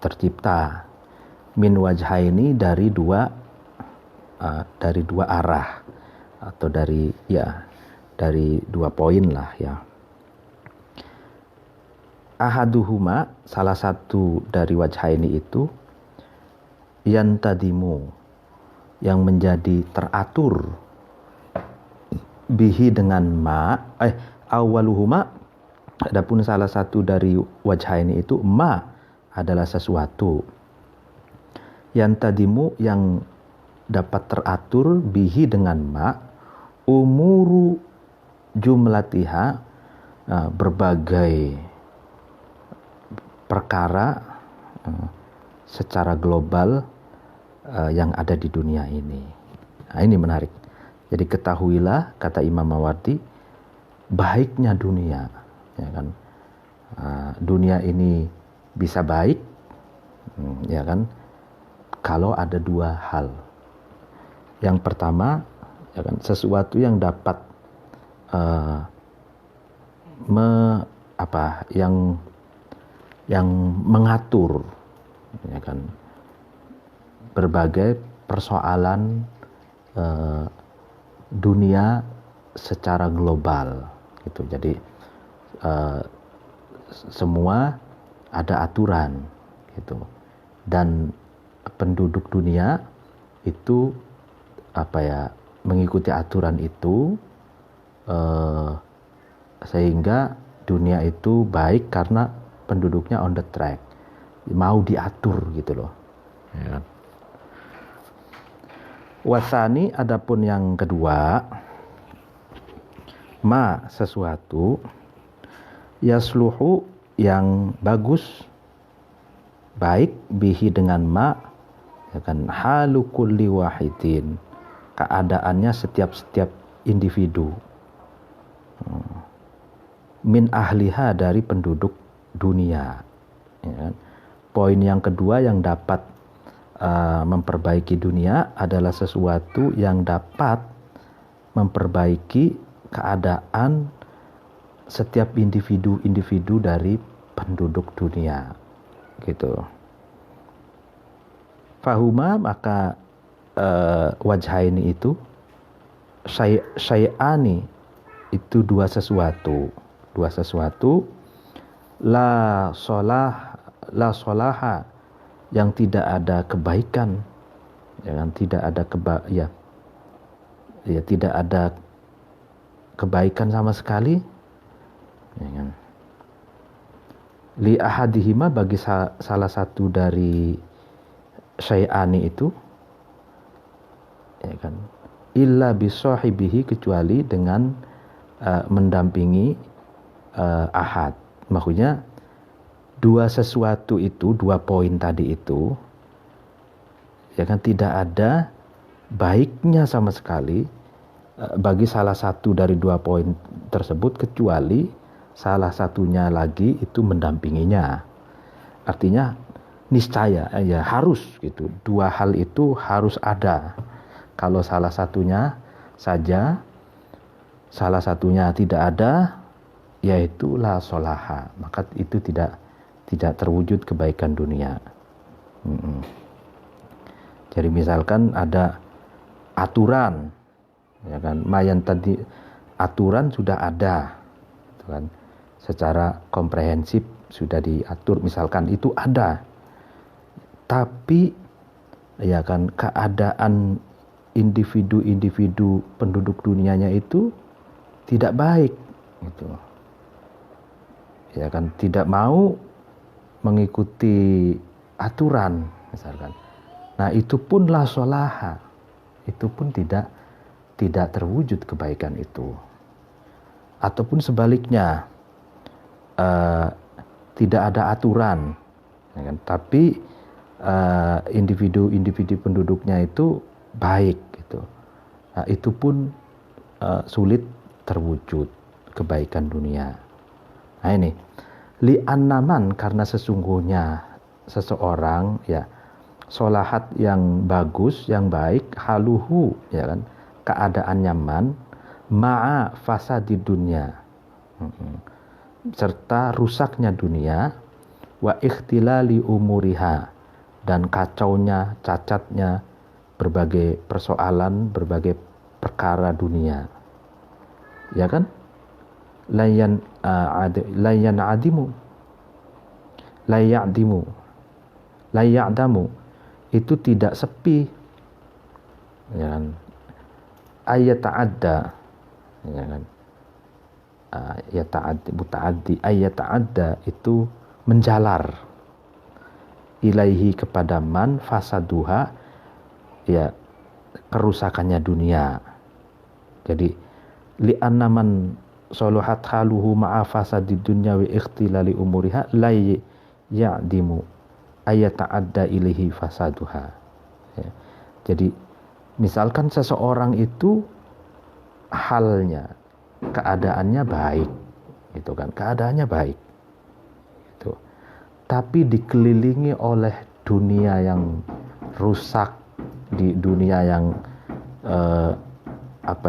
tercipta min wajhaini, dari dua arah, atau dari dua poin lah ya. Ahaduhuma, salah satu dari wajhaini itu, yantadimu, yang menjadi teratur, bihi, dengan awaluhuma, adapun salah satu dari wajhaini itu, adalah sesuatu yantadimu yang dapat teratur bihi dengan ma umuru jumlatiha berbagai perkara secara global yang ada di dunia ini. Nah, ini menarik. Jadi ketahuilah, kata Imam Mawardi, baiknya dunia, ya kan? Dunia ini bisa baik, ya kan? Kalau ada dua hal. Yang pertama, ya kan, sesuatu yang dapat yang mengatur, ya kan, berbagai persoalan dunia secara global, gitu. Jadi semua ada aturan, gitu. Dan penduduk dunia itu mengikuti aturan itu, sehingga dunia itu baik karena penduduknya on the track, mau diatur, gitu loh, ya kan? Wasani, adapun yang kedua, ma sesuatu yasluhu yang bagus, baik, bihi dengan ma, ya kan, halu kulli wahidin, keadaannya setiap individu, min ahliha, dari penduduk dunia, ya kan? Poin yang kedua yang dapat memperbaiki dunia adalah sesuatu yang dapat memperbaiki keadaan setiap individu dari penduduk dunia, gitu. Fahuma, maka wajhaini itu syai'ani, itu dua sesuatu la solaha, yang tidak ada kebaikan, yang tidak ada tidak ada kebaikan sama sekali, ya kan? Li ahadihima, bagi salah satu dari syai'ani itu, ya kan, illa bisahibihi, kecuali dengan mendampingi ahad. Maksudnya dua sesuatu itu, dua poin tadi itu, ya kan, tidak ada baiknya sama sekali bagi salah satu dari dua poin tersebut, kecuali salah satunya lagi itu mendampinginya. Artinya niscaya, ya harus, gitu, dua hal itu harus ada. Kalau salah satunya saja, salah satunya tidak ada, yaitu la solaha, maka itu tidak terwujud kebaikan dunia. Jadi misalkan ada aturan, ya kan, mayan tadi aturan sudah ada, gitu kan, secara komprehensif sudah diatur, misalkan itu ada, tapi ya kan, keadaan individu penduduk dunianya itu tidak baik, gitu, ya kan, tidak mau mengikuti aturan, misalkan. Nah, itu pun la solaha, itu pun tidak terwujud kebaikan itu. Ataupun sebaliknya, tidak ada aturan, ya kan, tapi individu penduduknya itu baik, gitu. Nah, itu pun sulit terwujud kebaikan dunia. Nah, ini li'annaman, karena sesungguhnya seseorang, ya, solahat yang bagus, yang baik, haluhu, ya kan, keadaan nyaman, ma'a fasadid dunia, serta rusaknya dunia, wa ikhtilali umuriha, dan kacaunya, cacatnya berbagai persoalan, berbagai perkara dunia, ya kan. Layan layadamu, itu tidak sepi, ya kan. Ayat ta'adda, ya kan, ayat ta'addi itu menjalar, ilaihi kepada man fasaduha, ya kerusakannya dunia. Jadi li'anna man soluhat haluhu ma'a fasadid dunya wa ikhtilali umuriha la ya'dimu ayata'adda ilaihi fasaduha. Ya. Jadi misalkan seseorang itu halnya, keadaannya baik, gitu kan, keadaannya baik, gitu. Tapi dikelilingi oleh dunia yang rusak, di dunia yang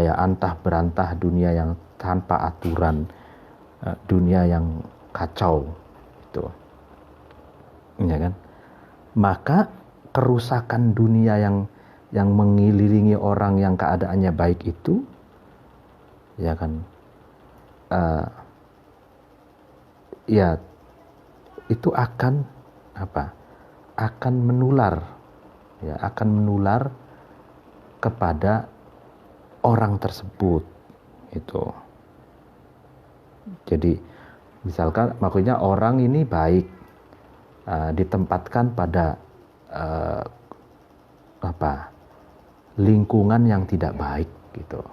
antah berantah, dunia yang tanpa aturan, dunia yang kacau, gitu, ya kan? Maka kerusakan dunia yang mengelilingi orang yang keadaannya baik itu, ya kan, ya itu akan akan menular, ya akan menular kepada orang tersebut, itu. Jadi misalkan maksudnya orang ini baik, ditempatkan pada lingkungan yang tidak baik, gitu.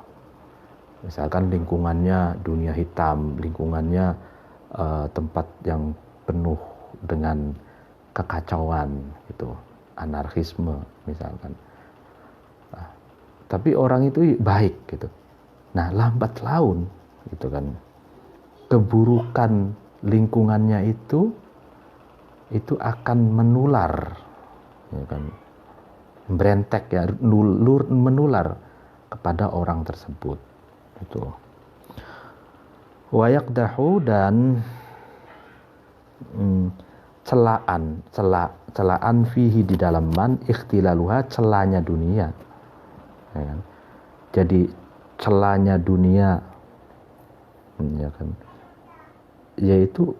Misalkan lingkungannya dunia hitam, lingkungannya tempat yang penuh dengan kekacauan, gitu, anarkisme misalkan. Tapi orang itu baik, gitu. Nah, lambat laun, gitu kan, keburukan lingkungannya itu akan menular, ya kan, berentek, ya, menular kepada orang tersebut, itu. Wayakdahu, dan celaan fihi di dalam man ikhtilaluha, celanya dunia, ya kan? Jadi celanya dunia, ya kan, yaitu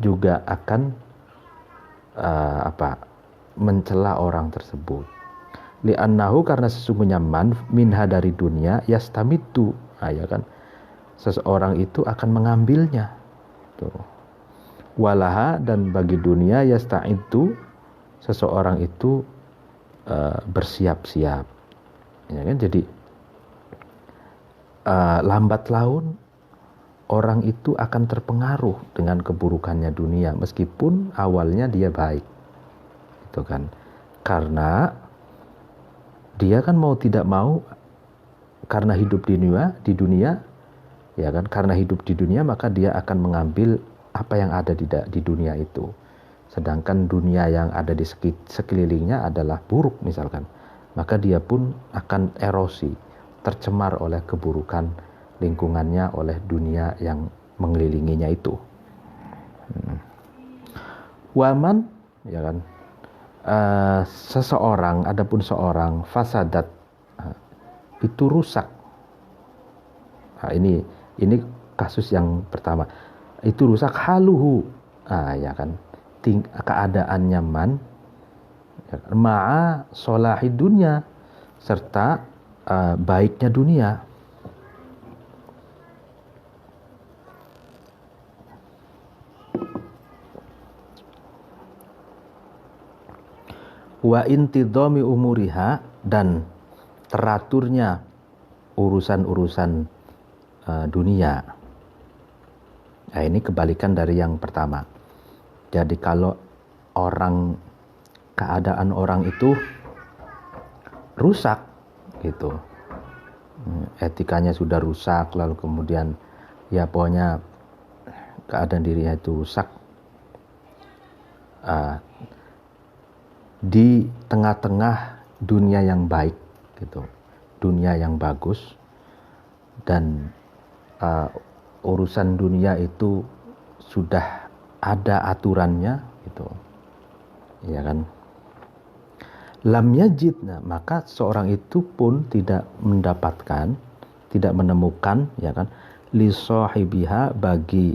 juga akan mencela orang tersebut. Li'annahu, karena sesungguhnya man minha dari dunia yastamitu, ya kan, seseorang itu akan mengambilnya, tuh. Walaha, dan bagi dunia yasta'idu, seseorang itu bersiap-siap, ya kan. Jadi lambat laun orang itu akan terpengaruh dengan keburukannya dunia, meskipun awalnya dia baik, itu kan, karena dia kan mau tidak mau, karena hidup di dunia, ya kan, karena hidup di dunia maka dia akan mengambil apa yang ada di dunia itu. Sedangkan dunia yang ada di sekelilingnya adalah buruk misalkan, maka dia pun akan erosi, tercemar oleh keburukan lingkungannya, oleh dunia yang mengelilinginya itu. Waman, ya kan, seseorang, adapun seorang fasadat, itu rusak. Nah, ini kasus yang pertama. Itu rusak haluhu, ya kan, keadaannya man, ya kan, ma'a solahi dunya, serta baiknya dunia. Wa intidhami umuriha, dan teraturnya urusan-urusan dunia. Nah, ini kebalikan dari yang pertama. Jadi kalau keadaan orang itu rusak, gitu, etikanya sudah rusak, lalu kemudian ya pokoknya keadaan dirinya itu rusak, di tengah-tengah dunia yang baik, gitu, dunia yang bagus, dan urusan dunia itu sudah ada aturannya, gitu, ya kan. Lam yajid, maka seorang itu pun tidak mendapatkan, tidak menemukan, ya kan, li sahibiha, bagi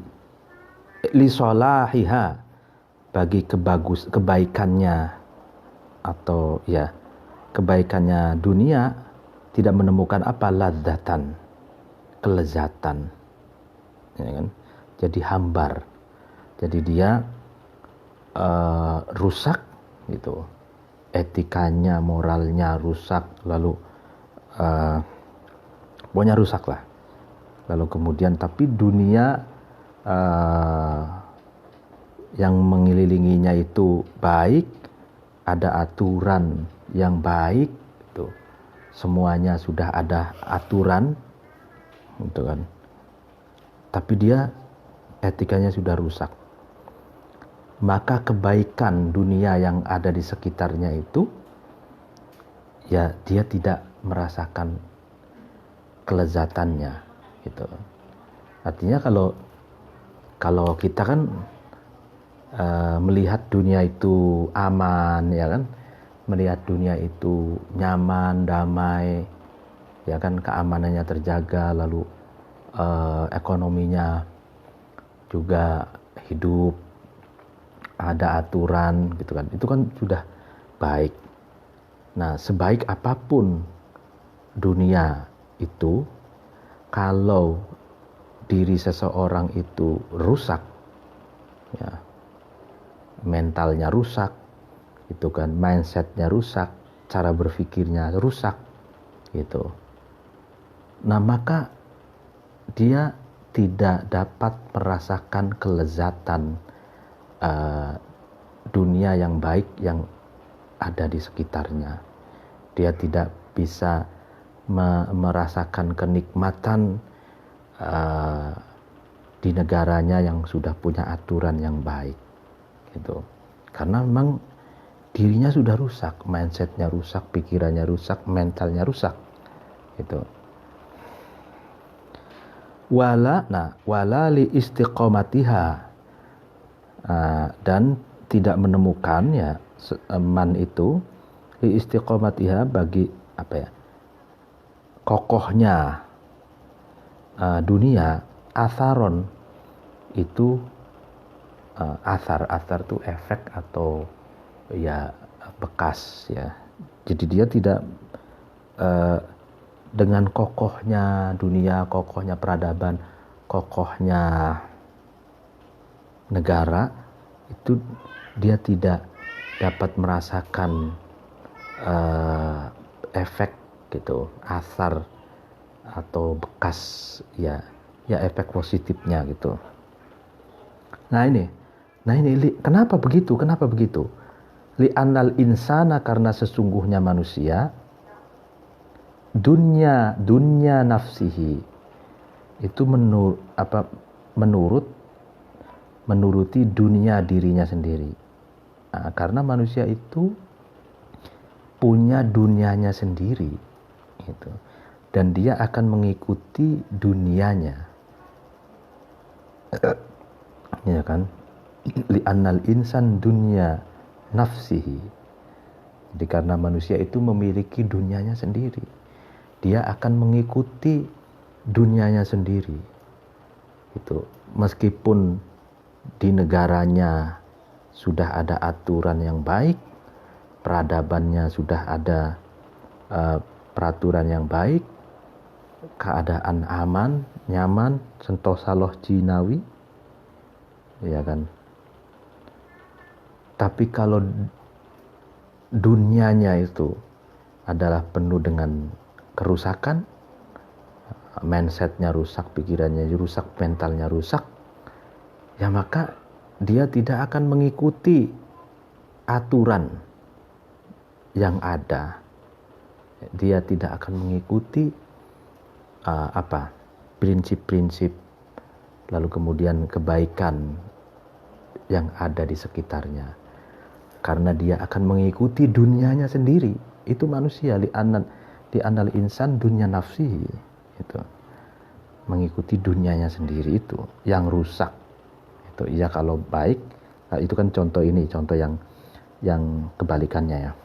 li solahiha, bagi kebaikannya, atau ya kebaikannya dunia, tidak menemukan apa, ladzatan, kelezatan, ya kan. Jadi hambar, jadi dia rusak gitu, etikanya, moralnya rusak, lalu pokoknya rusak lah. Lalu kemudian tapi dunia yang mengelilinginya itu baik, ada aturan yang baik, gitu. Semuanya sudah ada aturan, gitu kan. Tapi dia etikanya sudah rusak. Maka kebaikan dunia yang ada di sekitarnya itu, ya dia tidak merasakan kelezatannya, gitu. Artinya kalau kita kan melihat dunia itu aman, ya kan, melihat dunia itu nyaman, damai, ya kan, keamanannya terjaga, lalu ekonominya juga hidup, ada aturan, gitu kan, itu kan sudah baik. Nah, sebaik apapun dunia itu, kalau diri seseorang itu rusak, ya, mentalnya rusak, itu kan, mindsetnya rusak, cara berpikirnya rusak, gitu. Nah, maka dia tidak dapat merasakan kelezatan dunia yang baik yang ada di sekitarnya. Dia tidak bisa merasakan kenikmatan di negaranya yang sudah punya aturan yang baik, gitu. Karena memang dirinya sudah rusak, mindsetnya rusak, pikirannya rusak, mentalnya rusak, gitu. Wala li istiqomatiha, dan tidak menemukan, ya, man itu li istiqomatiha, bagi apa ya, kokohnya dunia, atharon itu, athar itu efek atau ya bekas, ya. Jadi dia tidak dengan kokohnya dunia, kokohnya peradaban, kokohnya negara itu, dia tidak dapat merasakan efek, gitu, asar atau bekas, ya efek positifnya, gitu. Nah ini kenapa begitu? Li'annal insana, karena sesungguhnya manusia, dunia nafsihi itu menuruti dunia dirinya sendiri. Nah, karena manusia itu punya dunianya sendiri, gitu. Dan dia akan mengikuti dunianya, ya kan? Li'annal insan dunya nafsihi. Jadi karena manusia itu memiliki dunianya sendiri, dia akan mengikuti dunianya sendiri. Itu meskipun di negaranya sudah ada aturan yang baik, peradabannya sudah ada peraturan yang baik, keadaan aman, nyaman, sentosa loh jinawi, ya kan. Tapi kalau dunianya itu adalah penuh dengan kerusakan, mindsetnya rusak, pikirannya rusak, mentalnya rusak, ya maka dia tidak akan mengikuti aturan yang ada. Dia tidak akan mengikuti prinsip-prinsip, lalu kemudian kebaikan yang ada di sekitarnya, karena dia akan mengikuti dunianya sendiri. Itu manusia, di anal insan dunia nafsi, itu mengikuti dunianya sendiri, itu yang rusak. Itu iya kalau baik, nah itu kan contoh yang kebalikannya, ya.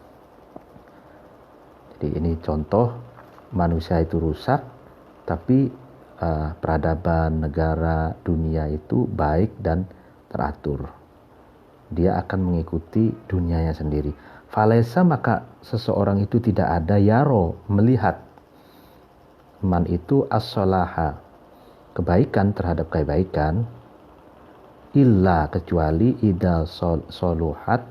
Jadi ini contoh manusia itu rusak, tapi peradaban, negara, dunia itu baik dan teratur. Dia akan mengikuti dunianya sendiri. Falesa, maka seseorang itu tidak ada, yaro, melihat, man itu as-solaha, kebaikan terhadap kebaikan, illa kecuali ida solahat,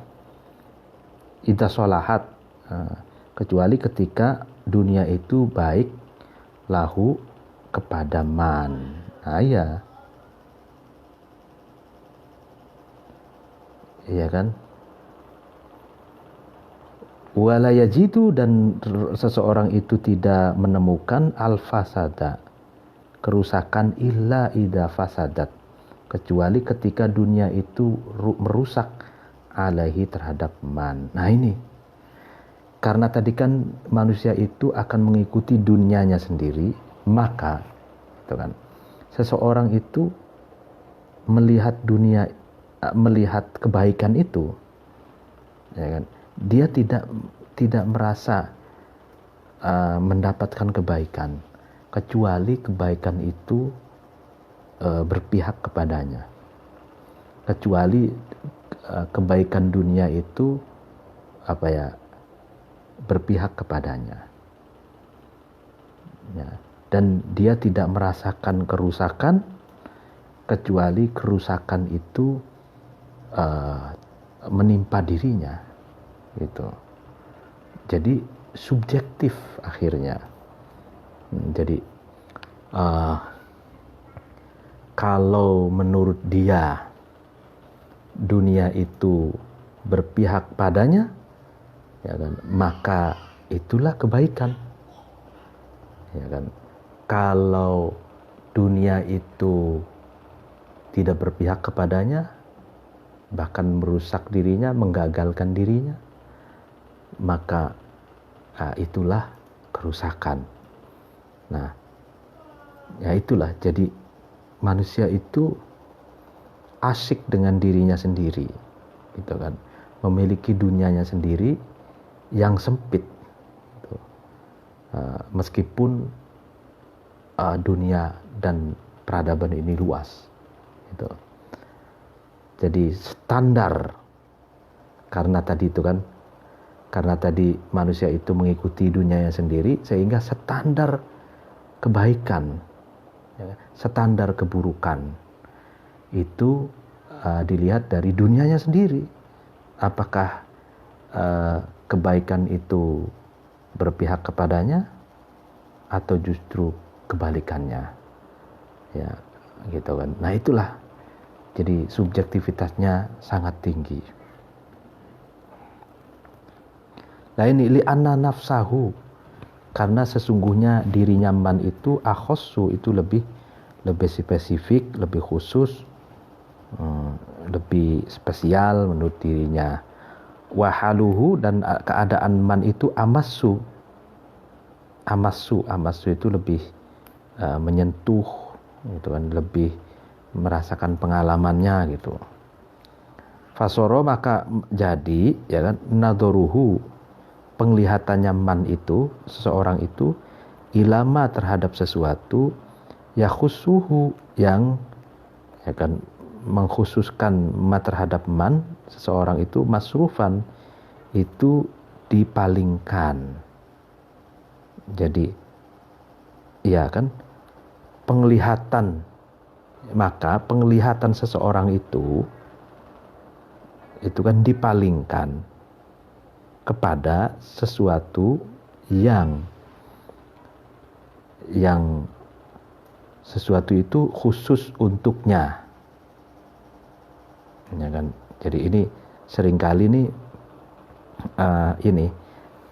kecuali ketika dunia itu baik lahu kepada man. Nah, iya kan? Wala yajidu, dan seseorang itu tidak menemukan al-fasada, kerusakan, illa idza fasadat, kecuali ketika dunia itu merusak alaihi terhadap man. Nah ini, karena tadi kan manusia itu akan mengikuti dunianya sendiri, maka itu kan, seseorang itu melihat dunia, melihat kebaikan itu, ya kan, dia tidak merasa mendapatkan kebaikan, kecuali kebaikan itu berpihak kepadanya, kecuali kebaikan dunia itu berpihak kepadanya, ya. Dan dia tidak merasakan kerusakan, kecuali kerusakan itu menimpa dirinya, gitu. Jadi subjektif akhirnya. Jadi kalau menurut dia dunia itu berpihak padanya, ya kan, maka itulah kebaikan, ya kan. Kalau dunia itu tidak berpihak kepadanya, bahkan merusak dirinya, menggagalkan dirinya, maka itulah kerusakan. Nah, ya itulah, jadi manusia itu asyik dengan dirinya sendiri, gitu kan, memiliki dunianya sendiri yang sempit, gitu. Meskipun dunia dan peradaban ini luas, gitu. Jadi standar, karena tadi manusia itu mengikuti dunianya sendiri, sehingga standar kebaikan, ya, standar keburukan itu dilihat dari dunianya sendiri. Apakah kebaikan itu berpihak kepadanya atau justru kebalikannya, ya, gitu kan. Nah itulah, jadi subjektivitasnya sangat tinggi. Nah ini li'anna nafsahu, karena sesungguhnya dirinya man itu akhossu, itu lebih spesifik, lebih khusus, lebih spesial menurut dirinya. Wahaluhu, dan keadaan man itu amassu itu lebih menyentuh, gitu kan, lebih merasakan pengalamannya, gitu. Fasoro, maka jadi, ya kan, nadharuhu, penglihatannya man itu, seseorang itu, ilama terhadap sesuatu, yakhusuhu, yang, ya kan, mengkhususkan ma terhadap man, seseorang itu, masrufan, itu dipalingkan. Jadi, ya kan, penglihatan, maka penglihatan seseorang itu kan dipalingkan kepada sesuatu yang sesuatu itu khusus untuknya, ya kan. Jadi ini seringkali ini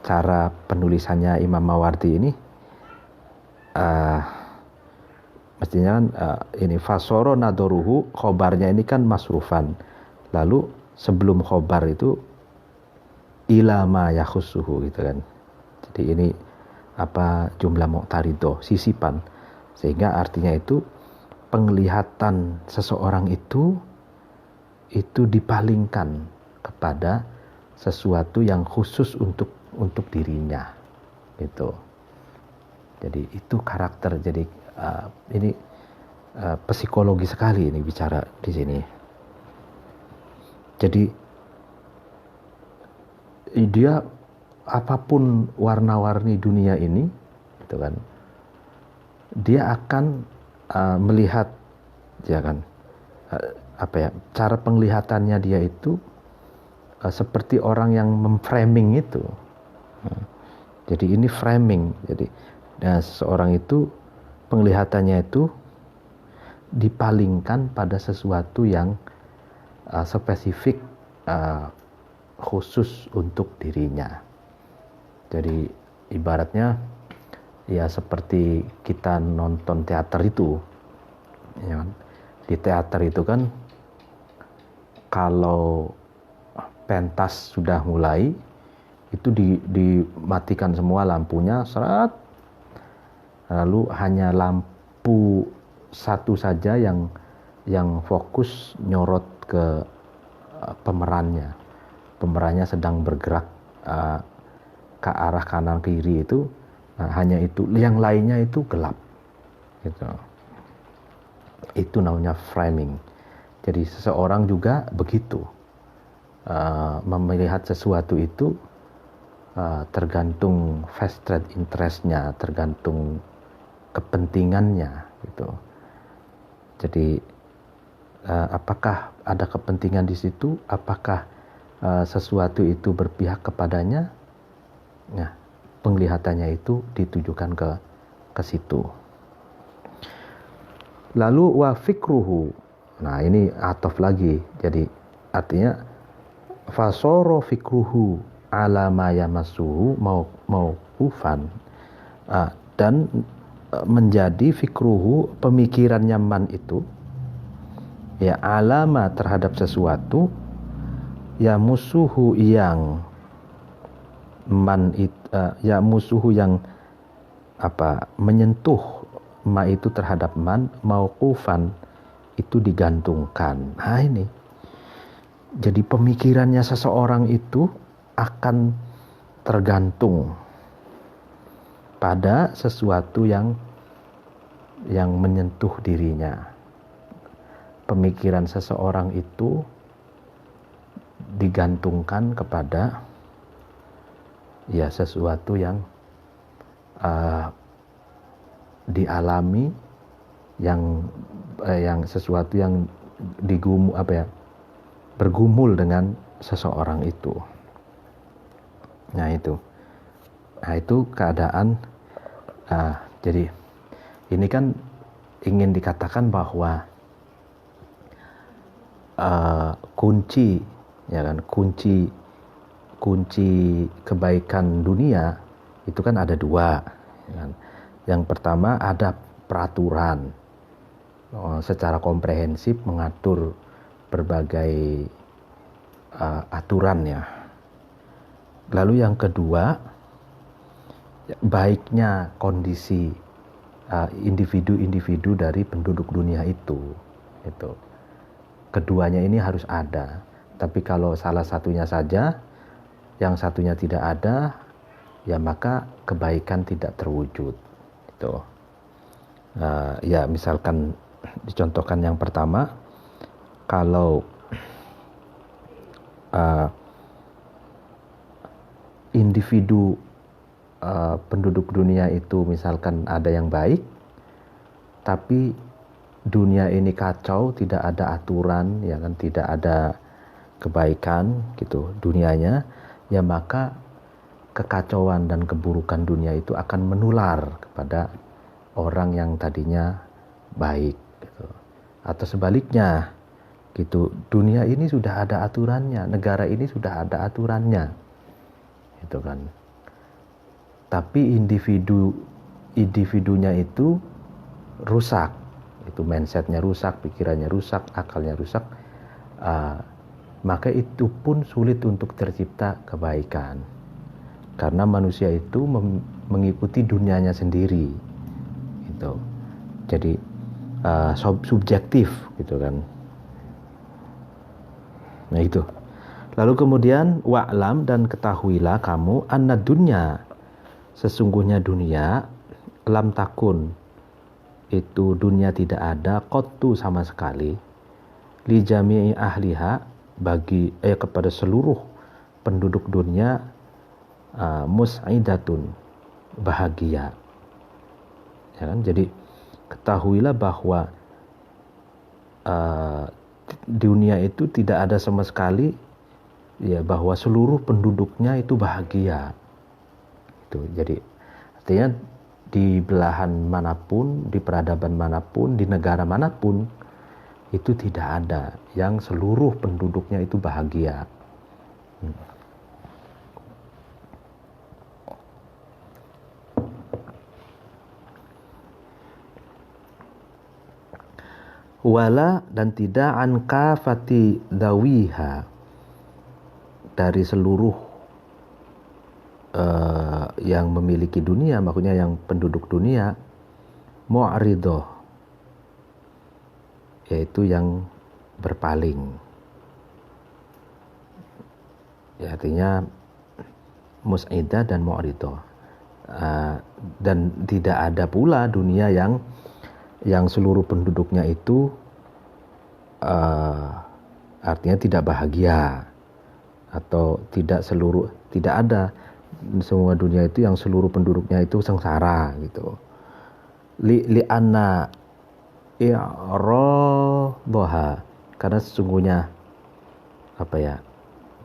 cara penulisannya Imam Mawardi ini, mestinya kan ini fasoro nadoruhu, khobarnya ini kan masrufan, lalu sebelum khobar itu ilama yakhusuhu, gitu kan. Jadi ini jumlah muqtaridah, sisipan, sehingga artinya itu penglihatan seseorang itu dipalingkan kepada sesuatu yang khusus untuk dirinya, gitu. Jadi itu karakter. Jadi ini psikologi sekali ini bicara di sini. Jadi dia apapun warna-warni dunia ini, gitu kan, dia akan melihat, ya kan, cara penglihatannya dia itu seperti orang yang memframing itu. Jadi ini framing. Jadi seseorang itu penglihatannya itu dipalingkan pada sesuatu yang spesifik, khusus untuk dirinya. Jadi ibaratnya ya seperti kita nonton teater itu, ya kan? Di teater itu kan kalau pentas sudah mulai itu dimatikan semua lampunya, seret, lalu hanya lampu satu saja yang fokus nyorot ke pemerannya sedang bergerak ke arah kanan kiri itu. Nah, hanya itu, yang lainnya itu gelap gitu. Itu namanya framing. Jadi seseorang juga begitu, melihat sesuatu itu tergantung vested interest-nya, tergantung kepentingannya gitu. Jadi apakah ada kepentingan di situ, apakah sesuatu itu berpihak kepadanya, nah penglihatannya itu ditujukan ke situ. Lalu wa fikruhu, nah ini atof lagi, jadi artinya fasoro fikruhu ala ma yamassuhu mauqufan, dan menjadi fikruhu, pemikirannya man itu ya alama terhadap sesuatu ya musuhu yang man ya musuhu yang menyentuh ma itu terhadap man, mauqufan itu digantungkan. Nah ini jadi pemikirannya seseorang itu akan tergantung pada sesuatu yang menyentuh dirinya. Pemikiran seseorang itu digantungkan kepada ya sesuatu yang dialami, yang sesuatu yang bergumul dengan seseorang itu. Nah itu keadaan. Jadi ini kan ingin dikatakan bahwa kunci kebaikan dunia itu kan ada dua, ya kan? Yang pertama ada peraturan, secara komprehensif mengatur berbagai aturan ya. Lalu yang kedua, baiknya kondisi individu-individu dari penduduk dunia itu. Keduanya ini harus ada. Tapi kalau salah satunya saja, yang satunya tidak ada, ya maka kebaikan tidak terwujud. Ya misalkan dicontohkan yang pertama, kalau individu penduduk dunia itu misalkan ada yang baik, tapi dunia ini kacau, tidak ada aturan, ya kan, tidak ada kebaikan gitu dunianya, ya maka kekacauan dan keburukan dunia itu akan menular kepada orang yang tadinya baik gitu. Atau sebaliknya gitu, dunia ini sudah ada aturannya, negara ini sudah ada aturannya gitu kan, tapi individunya itu rusak, itu mindsetnya rusak, pikirannya rusak, akalnya rusak, maka itu pun sulit untuk tercipta kebaikan, karena manusia itu mengikuti dunianya sendiri gitu. Jadi subjektif gitu kan. Nah itu. Lalu kemudian wa'lam, dan ketahuilah kamu anna dunya, sesungguhnya dunia, lam takun, itu dunia tidak ada, qattu sama sekali, li jami'i ahliha, bagi kepada seluruh penduduk dunia, mus'idatun, bahagia. Ya kan? Jadi ketahuilah bahwa dunia itu tidak ada sama sekali ya bahwa seluruh penduduknya itu bahagia. Itu jadi artinya di belahan manapun, di peradaban manapun, di negara manapun itu tidak ada yang seluruh penduduknya itu bahagia. Wala dan tidak an kafati dawiha dari seluruh yang memiliki dunia, maksudnya yang penduduk dunia, mu'ridoh, yaitu yang berpaling. Ya, artinya mus'idah dan mu'ridoh. Dan tidak ada pula dunia yang seluruh penduduknya itu artinya tidak bahagia, atau tidak ada semua dunia itu yang seluruh penduduknya itu sengsara gitu. Li'anna i'radaha, karena sesungguhnya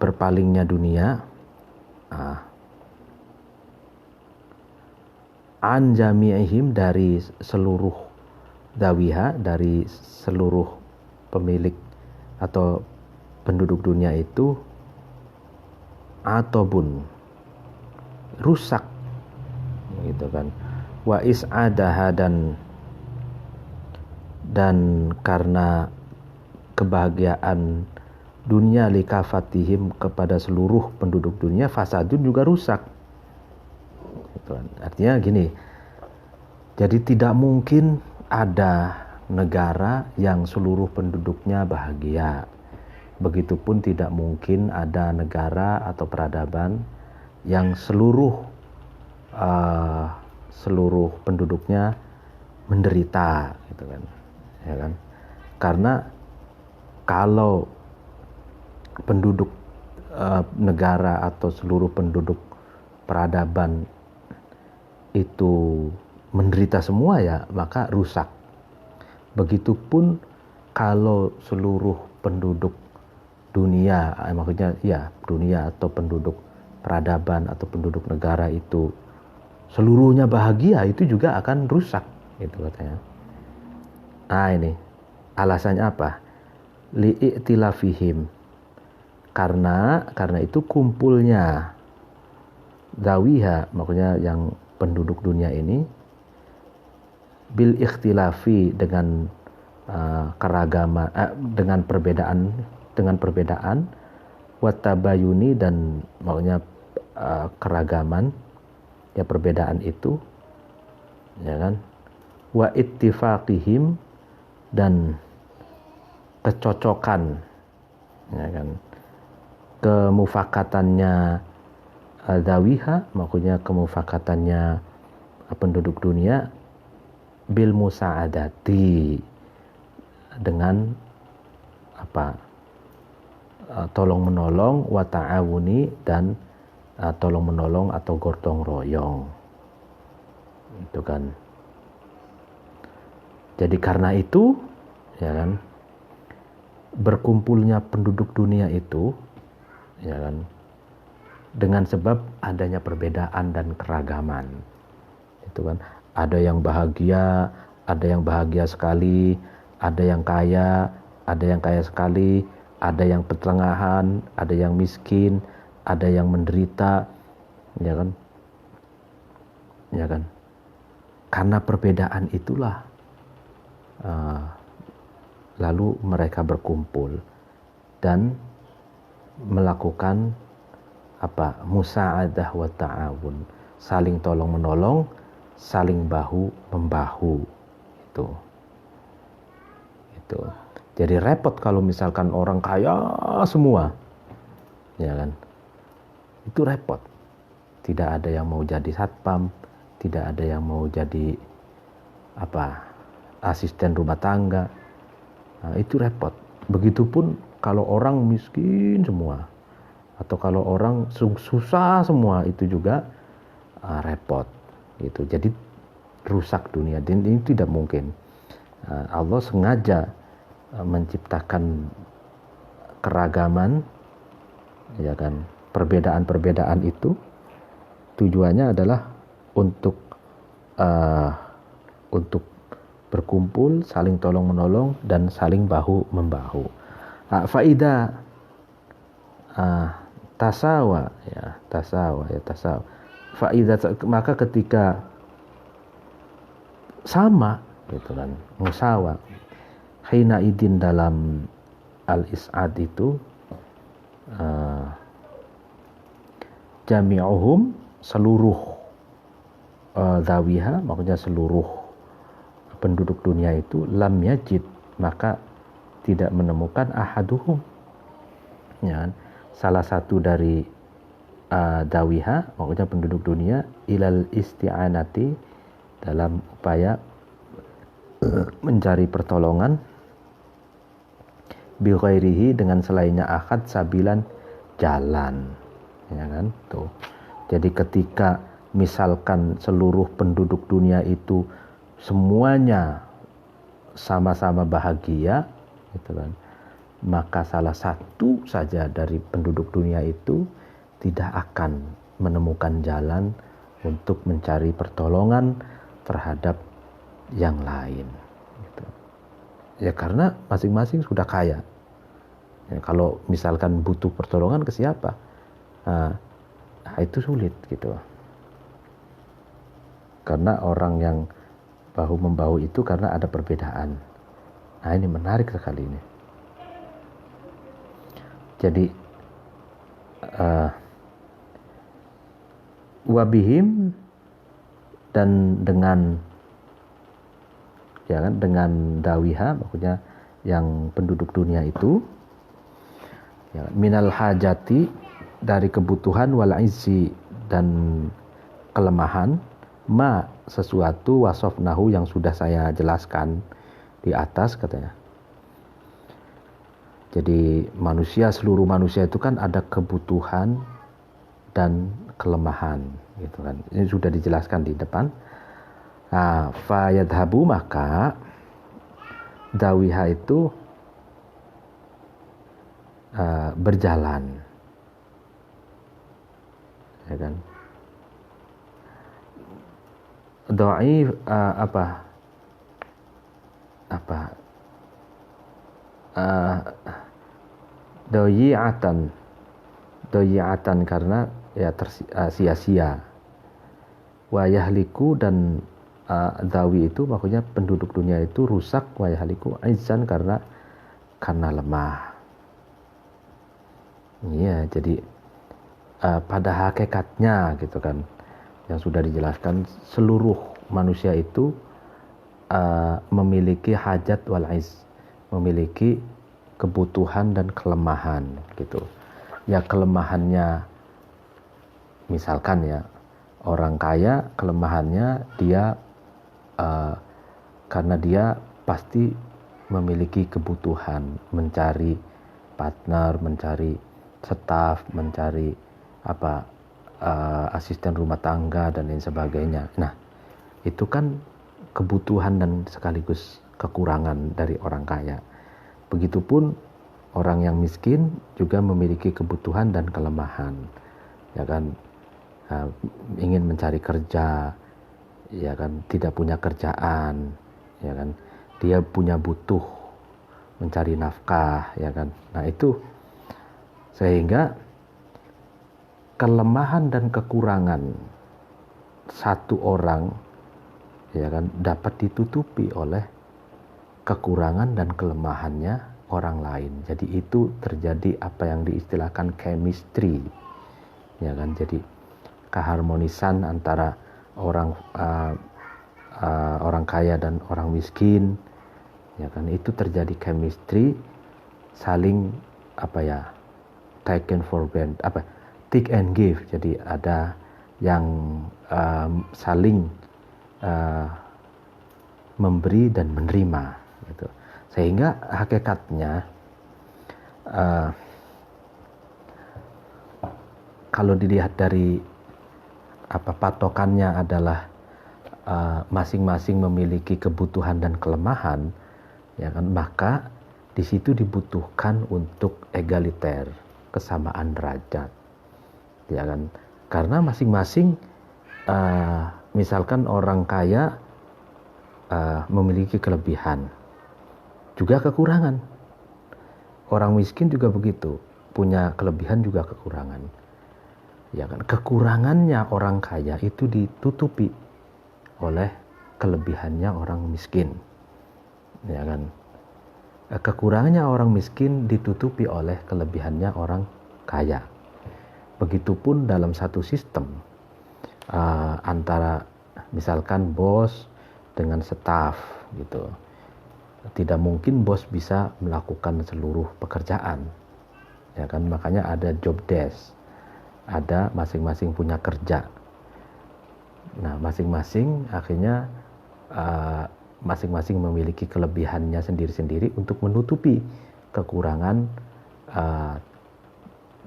berpalingnya dunia an jami'ihim, dari seluruh dawiha, dari seluruh pemilik atau penduduk dunia itu, atobun, rusak gitu kan, wa is'adaha, dan karena kebahagiaan dunia likafatihim, kepada seluruh penduduk dunia, fasadun, juga rusak gitu kan. Artinya gini, jadi tidak mungkin ada negara yang seluruh penduduknya bahagia. Begitupun tidak mungkin ada negara atau peradaban yang seluruh penduduknya menderita gitu kan, ya kan? Karena kalau penduduk negara atau seluruh penduduk peradaban itu menderita semua, ya maka rusak. Begitupun kalau seluruh penduduk dunia, maksudnya ya dunia atau penduduk peradaban atau penduduk negara itu seluruhnya bahagia, itu juga akan rusak, itu katanya. Ini alasannya apa? Li'iktilafihim, karena itu kumpulnya dawiha, maksudnya yang penduduk dunia ini, bil ikhtilafi, dengan keragaman, dengan perbedaan, watabayuni, dan maksudnya keragaman, ya perbedaan itu, ya kan, wa ittifaqihim, dan kecocokan, ya kan, kemufakatannya dawiha, maksudnya kemufakatannya penduduk dunia, bil musa'adati, dengan tolong menolong, wa ta'awuni, dan tolong menolong atau gotong royong, itu kan. Jadi karena itu, ya kan, berkumpulnya penduduk dunia itu, ya kan, dengan sebab adanya perbedaan dan keragaman, itu kan. Ada yang bahagia sekali, ada yang kaya sekali, ada yang pertengahan, ada yang miskin, ada yang menderita, ya kan, ya kan. Karena perbedaan itulah lalu mereka berkumpul dan melakukan musa'adah wa ta'awun, saling tolong menolong, saling bahu membahu, itu. Jadi repot kalau misalkan orang kaya semua, ya kan, itu repot. Tidak ada yang mau jadi satpam, tidak ada yang mau jadi asisten rumah tangga. Nah, itu repot. Begitupun kalau orang miskin semua, atau kalau orang susah semua, itu juga repot gitu. Jadi rusak dunia, dan ini tidak mungkin. Allah sengaja menciptakan keragaman, ya kan, perbedaan-perbedaan itu tujuannya adalah untuk berkumpul, saling tolong menolong dan saling bahu membahu. Faida tasawa. Faida, maka ketika sama, gitu kan, musawa, hina idin dalam al-is'ad itu jami'uhum, seluruh dhawiha, maksudnya seluruh penduduk dunia itu, lam yajid, maka tidak menemukan ahaduhum, ya, salah satu dari dhawiha, maksudnya penduduk dunia, ilal isti'anati, dalam upaya mencari pertolongan, bi ghairihi, dengan selainnya ahad, sabilan, jalan, ya kan, tuh. Jadi ketika misalkan seluruh penduduk dunia itu semuanya sama-sama bahagia, gitu kan, maka salah satu saja dari penduduk dunia itu tidak akan menemukan jalan untuk mencari pertolongan terhadap yang lain, gitu. Ya karena masing-masing sudah kaya. Ya, kalau misalkan butuh pertolongan ke siapa, itu sulit, gitu. Karena orang yang bahu membahu itu karena ada perbedaan. Nah, ini menarik sekali ini. Jadi wabihim, dan dengan, ya kan, dengan dawiha, maksudnya yang penduduk dunia itu, ya, minal hajati, dari kebutuhan, wal izzi, dan kelemahan, ma, sesuatu, wasofnahu, yang sudah saya jelaskan di atas, katanya. Jadi seluruh manusia itu kan ada kebutuhan dan kelemahan, gitu kan. Ini sudah dijelaskan di depan. Nah, fayadhabu, maka dawiha itu berjalan, ya kan. Doi doyi'atan, karena ya sia-sia. Wa yahliku, dan dawi itu maksudnya penduduk dunia itu rusak, wa yahliku aizan, karena lemah. Iya, jadi pada hakikatnya, gitu kan, yang sudah dijelaskan, seluruh manusia itu memiliki hajat wal aiz, memiliki kebutuhan dan kelemahan, gitu. Ya kelemahannya, misalkan ya, orang kaya, kelemahannya dia karena dia pasti memiliki kebutuhan mencari partner, mencari staf, mencari asisten rumah tangga dan lain sebagainya. Nah, itu kan kebutuhan dan sekaligus kekurangan dari orang kaya. Begitupun orang yang miskin juga memiliki kebutuhan dan kelemahan, ya kan. Ingin mencari kerja, ya kan, tidak punya kerjaan, ya kan, dia butuh mencari nafkah, ya kan. Nah, itu sehingga kelemahan dan kekurangan satu orang, ya kan, dapat ditutupi oleh kekurangan dan kelemahannya orang lain. Jadi itu terjadi apa yang diistilahkan chemistry, ya kan. Jadi keharmonisan antara orang kaya dan orang miskin, ya kan, itu terjadi chemistry, saling take and give. Jadi ada yang saling memberi dan menerima, gitu. Sehingga hakikatnya kalau dilihat dari patokannya adalah masing-masing memiliki kebutuhan dan kelemahan, ya kan, maka di situ dibutuhkan untuk egaliter, kesamaan derajat, ya kan? Karena masing-masing misalkan orang kaya memiliki kelebihan, juga kekurangan. Orang miskin juga begitu, punya kelebihan juga kekurangan. Ya kan, kekurangannya orang kaya itu ditutupi oleh kelebihannya orang miskin. Ya kan? Kekurangannya orang miskin ditutupi oleh kelebihannya orang kaya. Begitupun dalam satu sistem antara misalkan bos dengan staf gitu. Tidak mungkin bos bisa melakukan seluruh pekerjaan. Ya kan, makanya ada job desk. Ada masing-masing punya kerja. Nah, masing-masing akhirnya masing-masing memiliki kelebihannya sendiri-sendiri untuk menutupi kekurangan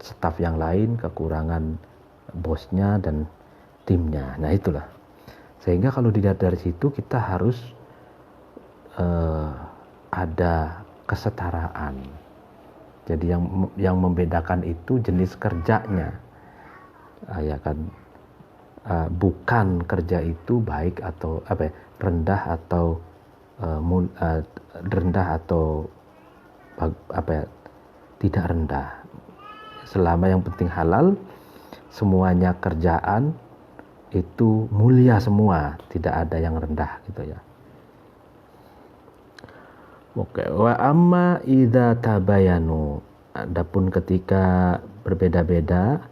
staf yang lain, kekurangan bosnya dan timnya. Nah, itulah. Sehingga kalau dilihat dari situ kita harus ada kesetaraan. Jadi yang membedakan itu jenis kerjanya, ya kan, bukan kerja itu baik atau rendah atau tidak rendah. Selama yang penting halal, semuanya kerjaan itu mulia semua, tidak ada yang rendah gitu ya. Oke, wa amma idza tabayanu, adapun ketika berbeda-beda,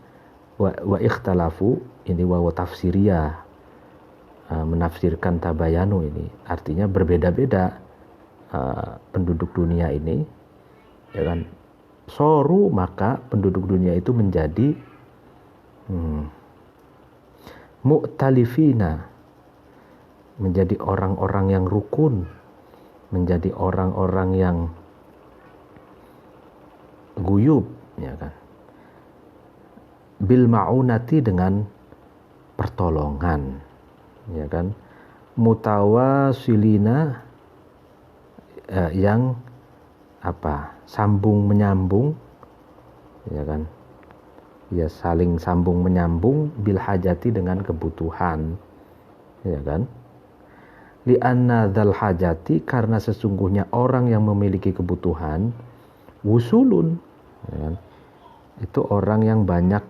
wa ikhtalafu, ini wa tafsiriyah, menafsirkan tabayanu ini artinya berbeda-beda penduduk dunia ini, ya kan, soru, maka penduduk dunia itu menjadi mu'talifina, menjadi orang-orang yang rukun, menjadi orang-orang yang guyub, ya kan, bil ma'unati, dengan pertolongan, ya kan, mutawasilina, yang sambung menyambung, ya kan, ya saling sambung menyambung, bil hajati, dengan kebutuhan, ya kan. Li'anna dzal hajati, karena sesungguhnya orang yang memiliki kebutuhan, wusulun, ya kan, itu orang yang banyak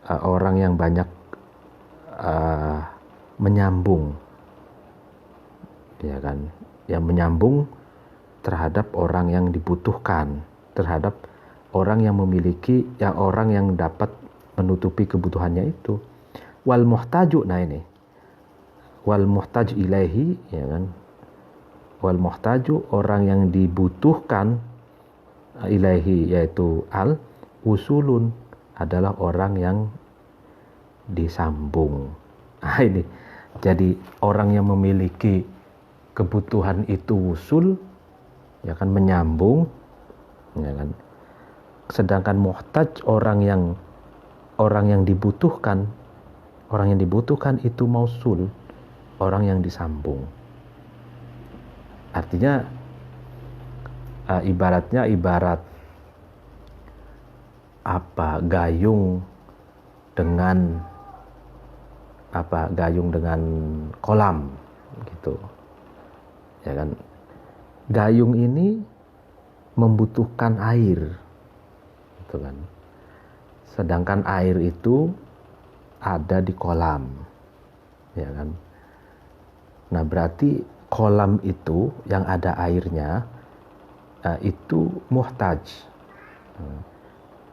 orang yang banyak menyambung, ya kan, yang menyambung terhadap orang yang dibutuhkan, terhadap orang yang memiliki, orang yang dapat menutupi kebutuhannya itu. Wal muhtaju, nah ini wal muhtaj ilaihi, ya kan, wal muhtaju, orang yang dibutuhkan, ilaihi, yaitu al usulun, adalah orang yang disambung. Nah, ini jadi orang yang memiliki kebutuhan itu usul, ya kan, menyambung, ya kan. Sedangkan muhtaj, orang yang dibutuhkan, orang yang dibutuhkan itu mausul, orang yang disambung. Artinya ibaratnya ibarat gayung dengan kolam gitu, ya kan. Gayung ini membutuhkan air, gitu kan. Sedangkan air itu ada di kolam, ya kan. Nah, berarti kolam itu yang ada airnya itu muhtaj,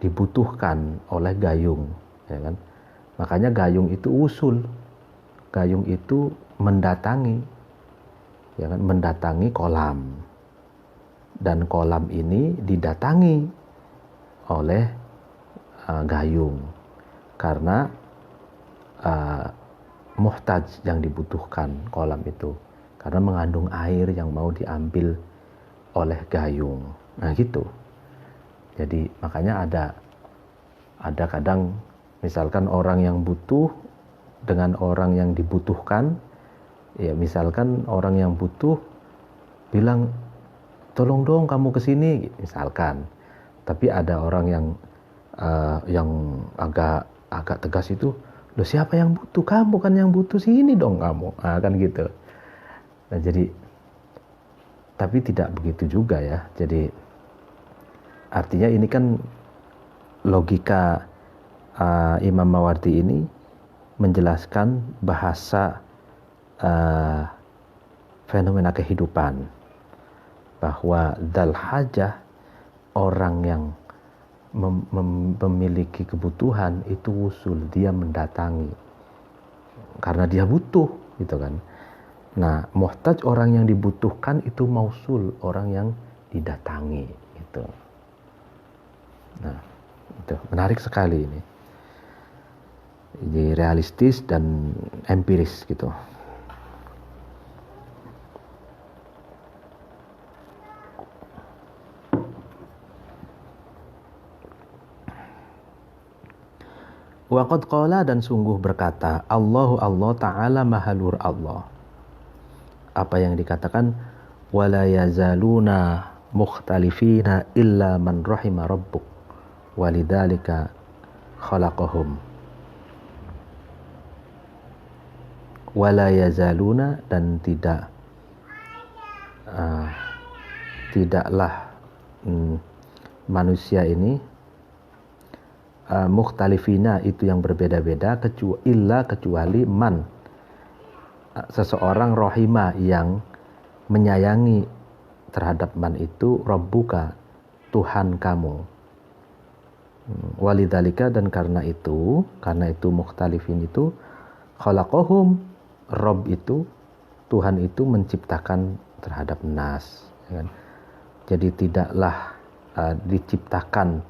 dibutuhkan oleh gayung, ya kan. Makanya gayung itu usul, gayung itu mendatangi, ya kan, mendatangi kolam, dan kolam ini didatangi oleh gayung, karena muhtaj, yang dibutuhkan kolam itu, karena mengandung air yang mau diambil oleh gayung. Nah, gitu. Jadi makanya ada kadang misalkan orang yang butuh dengan orang yang dibutuhkan, ya misalkan orang yang butuh bilang tolong dong kamu kesini misalkan, tapi ada orang yang agak tegas itu, loh siapa yang butuh, kamu kan yang butuh, sini dong kamu, kan gitu. Nah jadi tapi tidak begitu juga ya. Jadi artinya ini kan logika Imam Mawardi ini menjelaskan bahasa fenomena kehidupan, bahwa dzal hajah, orang yang memiliki kebutuhan itu wusul, dia mendatangi karena dia butuh gitu kan. Nah muhtaj, orang yang dibutuhkan, itu mausul, orang yang didatangi gitu. Nah itu menarik sekali ini. Jadi realistis dan empiris gitu. Waqad qala, dan sungguh berkata, Allahu Allah Ta'ala mahalur Allah. Apa yang dikatakan, wala yazaluna mukhtalifina illa man rahima rabbuk walidzalika khalaqahum. Wala yazaluna, dan tidaklah manusia ini mukhtalifina, itu yang berbeda-beda, kecuali man, seseorang, rohima, yang menyayangi terhadap man itu, rabbuka, Tuhan kamu. Walidzalika, dan karena itu mukhtalifin itu, khalaqahum, Rabb itu, Tuhan itu menciptakan terhadap nas, ya kan? Jadi tidaklah diciptakan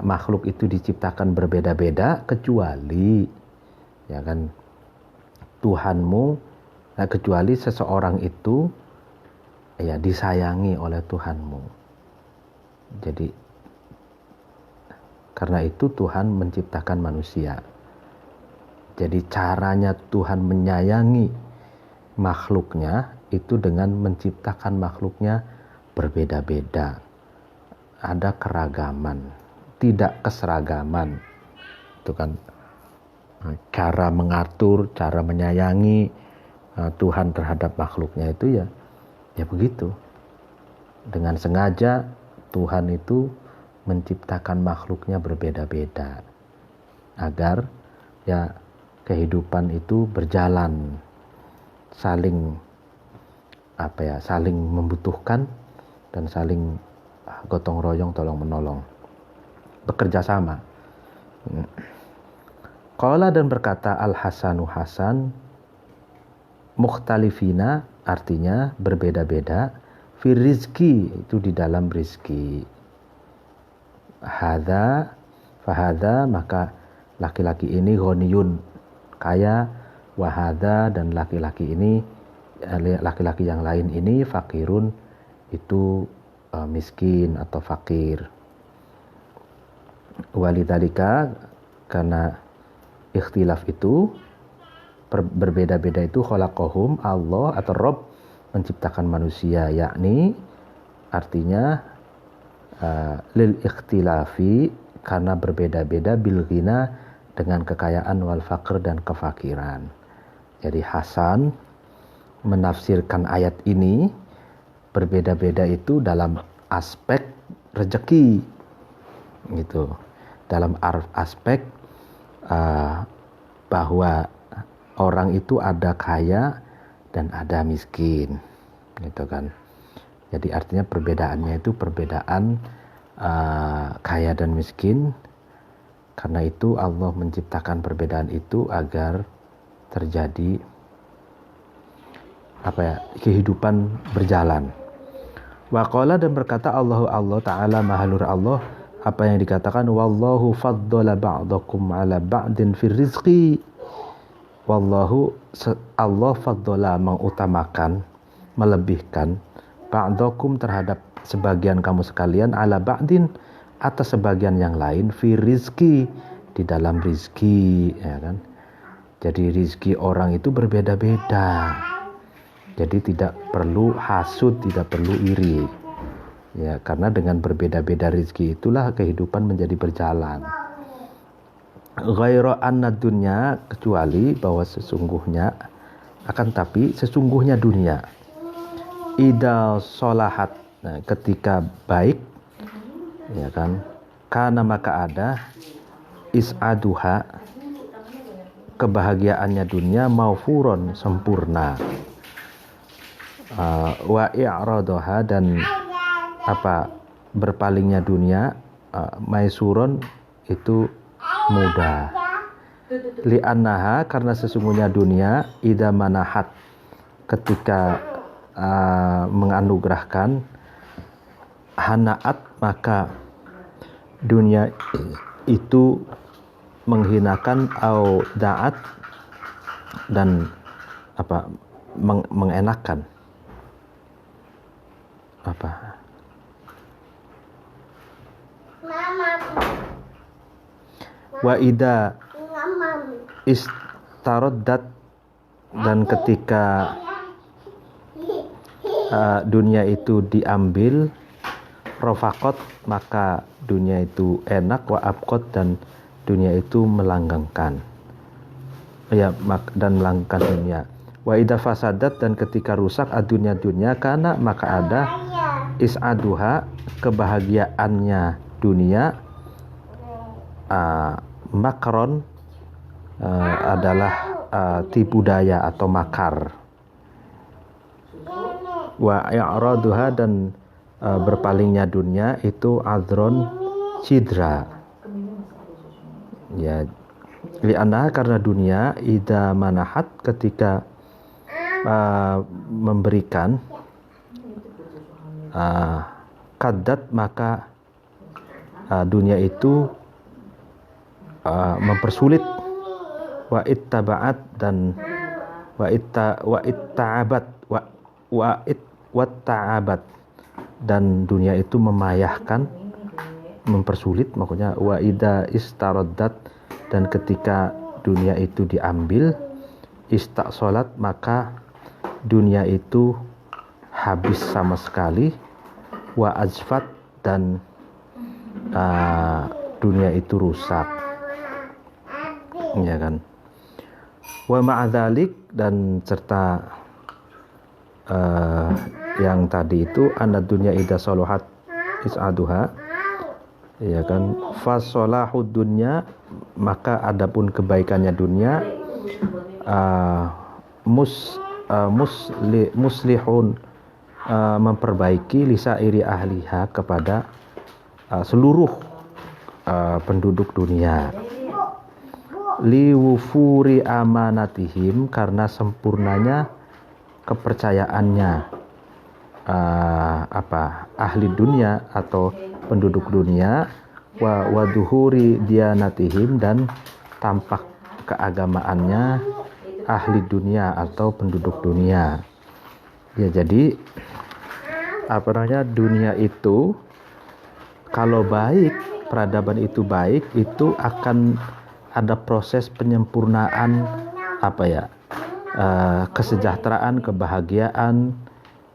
makhluk itu diciptakan berbeda-beda, kecuali ya kan Tuhanmu, kecuali seseorang itu ya disayangi oleh Tuhanmu. Jadi karena itu Tuhan menciptakan manusia. Jadi caranya Tuhan menyayangi makhluknya itu dengan menciptakan makhluknya berbeda-beda. Ada keragaman, tidak keseragaman. Itu kan cara mengatur, cara menyayangi Tuhan terhadap makhluknya itu ya begitu. Dengan sengaja Tuhan itu menciptakan makhluknya berbeda-beda agar ya kehidupan itu berjalan, saling membutuhkan dan saling gotong royong, tolong menolong, bekerja sama. Qala, dan berkata Al-Hasanu Hasan, mukhtalifina, artinya berbeda-beda, fi rizki, itu di dalam rizki. Fahadha, maka laki-laki ini ghaniyun, kaya, wahada, dan laki-laki yang lain ini fakirun, itu miskin atau fakir. Walidzalika, karena ikhtilaf itu berbeda-beda itu, khalaqahum, Allah atau Rabb menciptakan manusia, yakni artinya lil ikhtilafi, karena berbeda-beda, bil ghina, dengan kekayaan, wal faqr, dan kefakiran. Jadi Hasan menafsirkan ayat ini berbeda-beda itu dalam aspek rezeki gitu, dalam aspek bahwa orang itu ada kaya dan ada miskin gitu kan. Jadi artinya perbedaannya itu perbedaan kaya dan miskin. Karena itu Allah menciptakan perbedaan itu agar terjadi kehidupan berjalan. Wa qala, dan berkata Allah Ta'ala mahalur Allah, apa yang dikatakan, wallahu faddala ba'dakum ala ba'din fir rizqi. Wallahu, Allah faddala, mengutamakan, melebihkan, ba'dakum, terhadap sebagian kamu sekalian, ala ba'din, atas sebagian yang lain, fi rizki, di dalam rizki, ya kan. Jadi rizki orang itu berbeda-beda. Jadi tidak perlu hasud, tidak perlu iri. Ya, karena dengan berbeda-beda rezeki itulah kehidupan menjadi berjalan. Ghairu anna dunya, kecuali bahwa sesungguhnya, akan tapi sesungguhnya dunia ida solahat, nah, ketika baik, ya kan, karena maka ada is'aduha, kebahagiaannya dunia, maufuron, sempurna, wa i'radoha, dan berpalingnya dunia, maisuron, itu mudah. Li'annaha, karena sesungguhnya dunia idza manahat, ketika menganugerahkan, hanaat, maka dunia itu menghinakan, au da'at, dan mengenakan wa ida istaroddat, dan ketika dunia itu diambil, rofakot, maka dunia itu enak, wa abkot, dan dunia itu melanggengkan, ya, dan melanggengkan dunia. Wa ida fasadat, dan ketika rusak dunia karena maka ada is'aduha, kebahagiaannya dunia, makron, adalah tipu daya atau makar. Wa i'raduha, dan berpalingnya dunia itu adron, cidra. Ya, li'anna, karena dunia idza manahat, ketika memberikan, kadat, maka dunia itu mempersulit, wa ittaba'at, dan wa itta'abat, dan dunia itu memayahkan, mempersulit, maksudnya wa idza istaraddat, dan ketika dunia itu diambil, istasolat, maka dunia itu habis sama sekali, wa azfat, dan dunia itu rusak, ya kan. Wa ma'adzalik, dan serta yang tadi itu, anna dunya idza salahat is'aduha, ya kan, fasolahud dunya, maka adapun kebaikannya dunia, muslihun, memperbaiki, lisairi ahliha, kepada seluruh penduduk dunia, liwufuri amanatihim, karena sempurnanya kepercayaannya ahli dunia atau penduduk dunia, wa duhuri dianatihim, dan tampak keagamaannya ahli dunia atau penduduk dunia. Ya, jadi dunia itu kalau baik, peradaban itu baik, itu akan ada proses penyempurnaan kesejahteraan, kebahagiaan,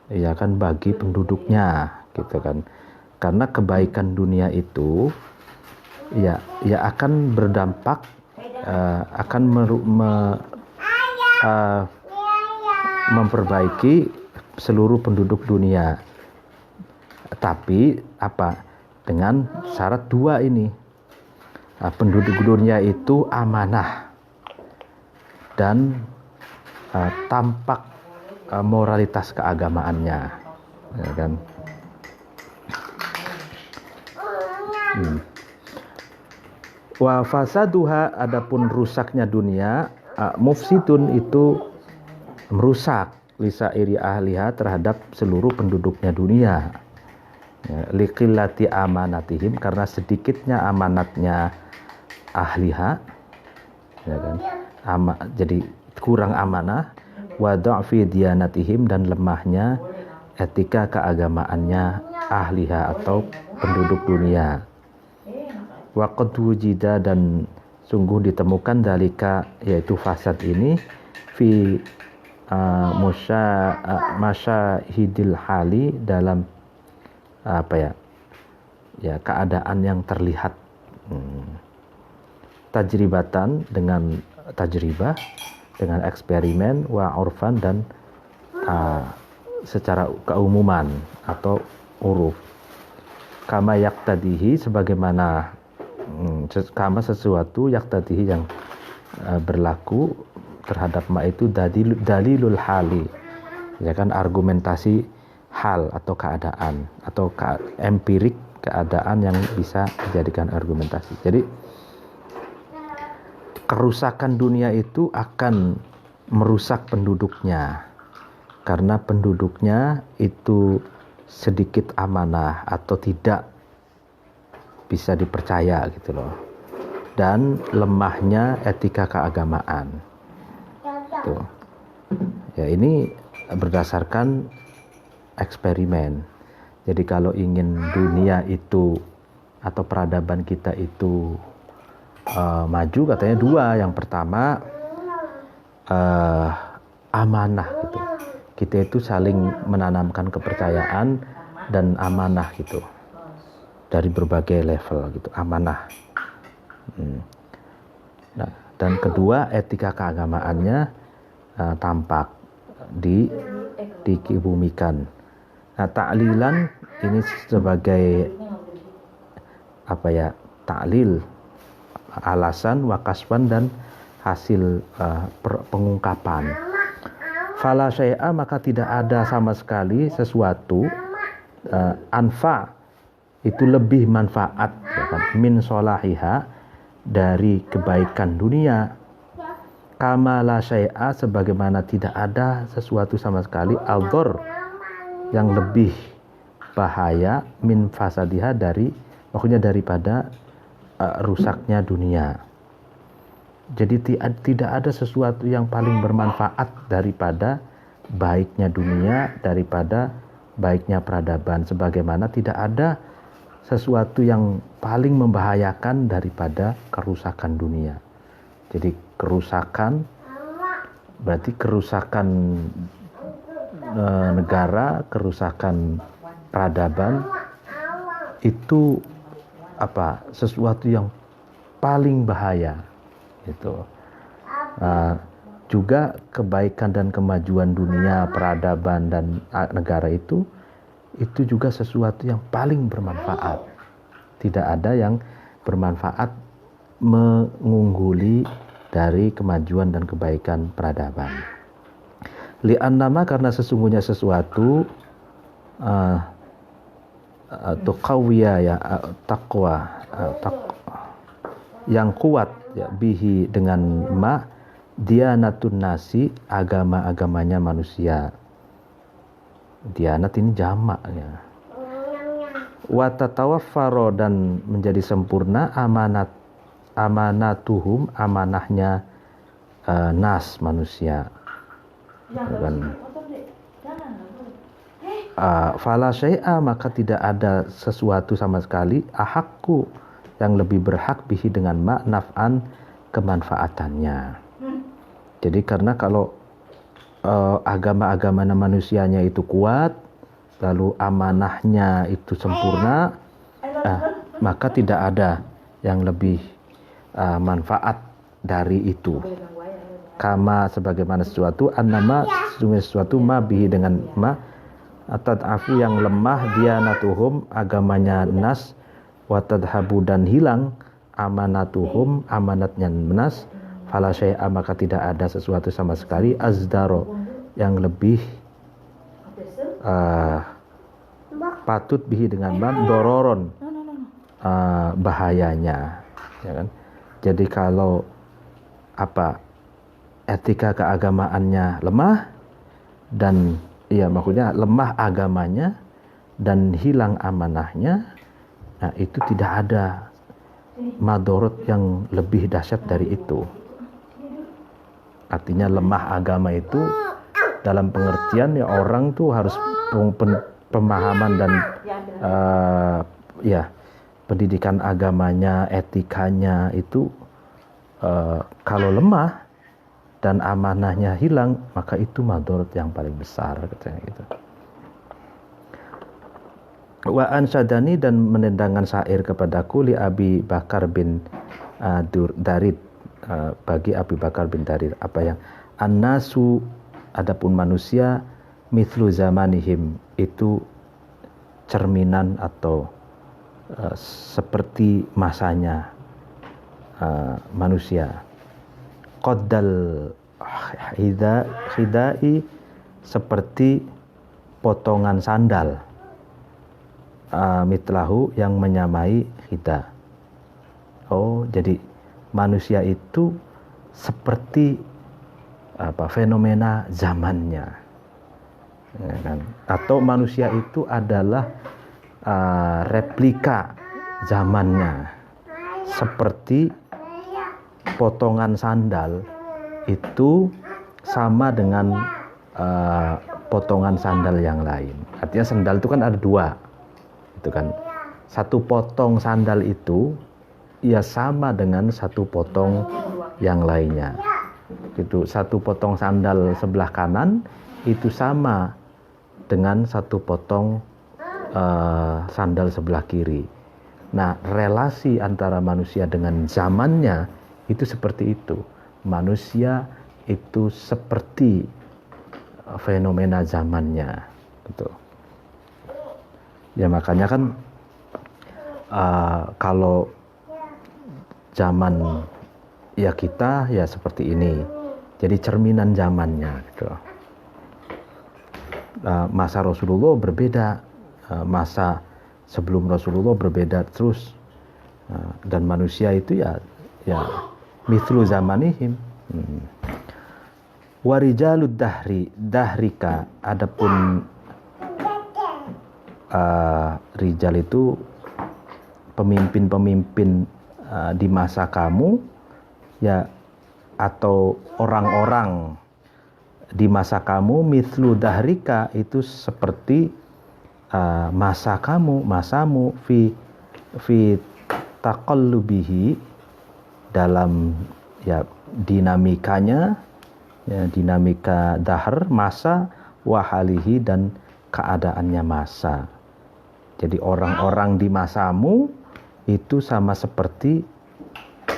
ya kan, bagi penduduknya, gitu kan. Karena kebaikan dunia itu ya akan berdampak, akan memperbaiki seluruh penduduk dunia. Tapi dengan syarat dua ini, penduduk dunia itu amanah dan tampak moralitas keagamaannya, ya kan. Wa fasaduha, adapun rusaknya dunia, mufsidun, itu merusak, lisairi ahliha, terhadap seluruh penduduknya dunia, ya, liqillati amanatihim, karena sedikitnya amanatnya ahliha, ya kan, jadi kurang amanah, wa dha'fi diyanatihim, dan lemahnya etika keagamaannya ahliha atau penduduk dunia. Wa qad wujida, dan sungguh ditemukan dalika, yaitu fasad ini, fi masyahidil hali, dalam keadaan yang terlihat, tajribatan dengan tajribah, dengan eksperimen, wa urfan, dan secara keumuman atau uruf, kama yaktadihi, sebagaimana kama sesuatu, yaktadihi yang berlaku terhadap ma itu, dalilul hali, ya kan, argumentasi hal atau keadaan atau empirik keadaan yang bisa dijadikan argumentasi. Jadi kerusakan dunia itu akan merusak penduduknya karena penduduknya itu sedikit amanah atau tidak bisa dipercaya gitu loh, dan lemahnya etika keagamaan. Tuh. Ya, ini berdasarkan eksperimen. Jadi kalau ingin dunia itu atau peradaban kita itu maju, katanya dua. Yang pertama amanah gitu. Kita itu saling menanamkan kepercayaan dan amanah gitu. Dari berbagai level gitu, amanah. Nah, dan kedua, etika keagamaannya tampak dikebumikan. Nah, ta'lilan ini sebagai ta'lil, alasan, wakaswan, dan hasil pengungkapan. Fala syai'a, maka tidak ada sama sekali sesuatu, anfa itu lebih manfaat, ya kan, min solahiha, dari kebaikan dunia, kama la syai'a, sebagaimana tidak ada sesuatu sama sekali, aldor, yang lebih bahaya, min fasadiha, maksudnya daripada rusaknya dunia. Jadi tidak ada sesuatu yang paling bermanfaat daripada baiknya dunia, daripada baiknya peradaban, sebagaimana tidak ada sesuatu yang paling membahayakan daripada kerusakan dunia. Jadi kerusakan berarti kerusakan negara, kerusakan peradaban itu sesuatu yang paling bahaya gitu. Juga kebaikan dan kemajuan dunia, peradaban, dan negara itu juga sesuatu yang paling bermanfaat. Tidak ada yang bermanfaat mengungguli dari kemajuan dan kebaikan peradaban. Li'annama, karena sesungguhnya sesuatu tuqawiyya, ya, taqwa, yang kuat, ya, bihi, dengan ma, dianatun nasi, agama-agamanya manusia. Dianat ini jamak, ya. Wa tatawaffaro, dan menjadi sempurna, amanatuhum, amanahnya nas, manusia. Fala syai'a, maka tidak ada sesuatu sama sekali, ahakku, yang lebih berhak, bihi, dengan ma, naf'an, kemanfaatannya. Jadi karena kalau agama-agama manusianya itu kuat, lalu amanahnya itu sempurna, maka tidak ada yang lebih manfaat dari itu. Kama, sebagaimana sesuatu, annama, sesuatu, ma, bihi, dengan ma, tad'afu, yang lemah, dianatuhum, agamanya nas, wa tadhabu, dan hilang, amanatuhum, amanatnya nas, fala syai'a, maka tidak ada sesuatu sama sekali, azdaro, yang lebih patut, bihi, dengan man, dororon, bahayanya, ya kan. Jadi kalau etika keagamaannya lemah, dan maksudnya lemah agamanya dan hilang amanahnya, nah itu tidak ada madorot yang lebih dahsyat dari itu. Artinya lemah agama itu dalam pengertian, ya, orang tuh harus pemahaman dan pendidikan agamanya, etikanya itu kalau lemah, dan amanahnya hilang, maka itu madarat yang paling besar, katanya gitu. Wa ansyadani, dan menendangkan syair kepadaku li Abi Bakar bin Darid, bagi Abi Bakar bin Darid, apa yang annasu, adapun manusia, mithlu zamanihim, itu cerminan atau seperti masanya manusia. Qaddal hidai, seperti potongan sandal, mitlahu, yang menyamai hida. Oh, jadi manusia itu seperti fenomena zamannya, ya kan? Atau manusia itu adalah replika zamannya, seperti potongan sandal itu sama dengan potongan sandal yang lain. Artinya sandal itu kan ada dua, itu kan. Satu potong sandal itu ya sama dengan satu potong yang lainnya. Itu satu potong sandal sebelah kanan itu sama dengan satu potong sandal sebelah kiri. Nah, relasi antara manusia dengan zamannya itu seperti itu. Manusia itu seperti fenomena zamannya, gitu. Ya makanya kan kalau zaman ya kita ya seperti ini, jadi cerminan zamannya, gitu. Masa Rasulullah berbeda, masa sebelum Rasulullah berbeda terus, dan manusia itu ya mithlu zamanihim. Warijalud dahrika, adapun rijal itu pemimpin-pemimpin di masa kamu, ya, atau orang-orang di masa kamu, mithlu dahrika, itu seperti masamu fi taqallubihi, dalam ya dinamikanya, ya, dinamika dahr, masa, wahalihi, dan keadaannya masa. Jadi orang-orang di masamu itu sama seperti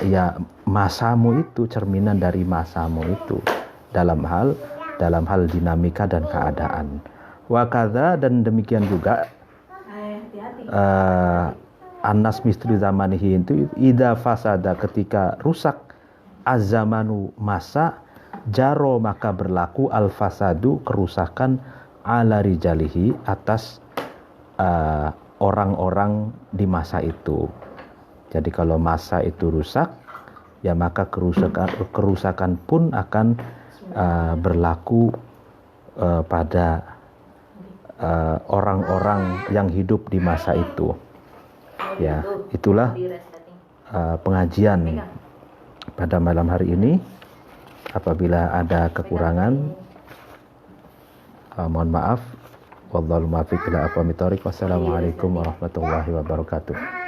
ya masamu itu, cerminan dari masamu itu, dalam hal dinamika dan keadaan. Wakadha, dan demikian juga Anas mistri zamanihi itu ida fasada, ketika rusak, azamanu, masa, jaro, maka berlaku al fasadu, kerusakan, ala rijalihi, atas orang-orang di masa itu. Jadi kalau masa itu rusak, ya maka kerusakan pun akan berlaku pada orang-orang yang hidup di masa itu. Ya, itulah pengajian pada malam hari ini. Apabila ada kekurangan, mohon maaf. Wallahu muwaffiq ila aqwamit thoriq. Wassalamualaikum warahmatullahi wabarakatuh.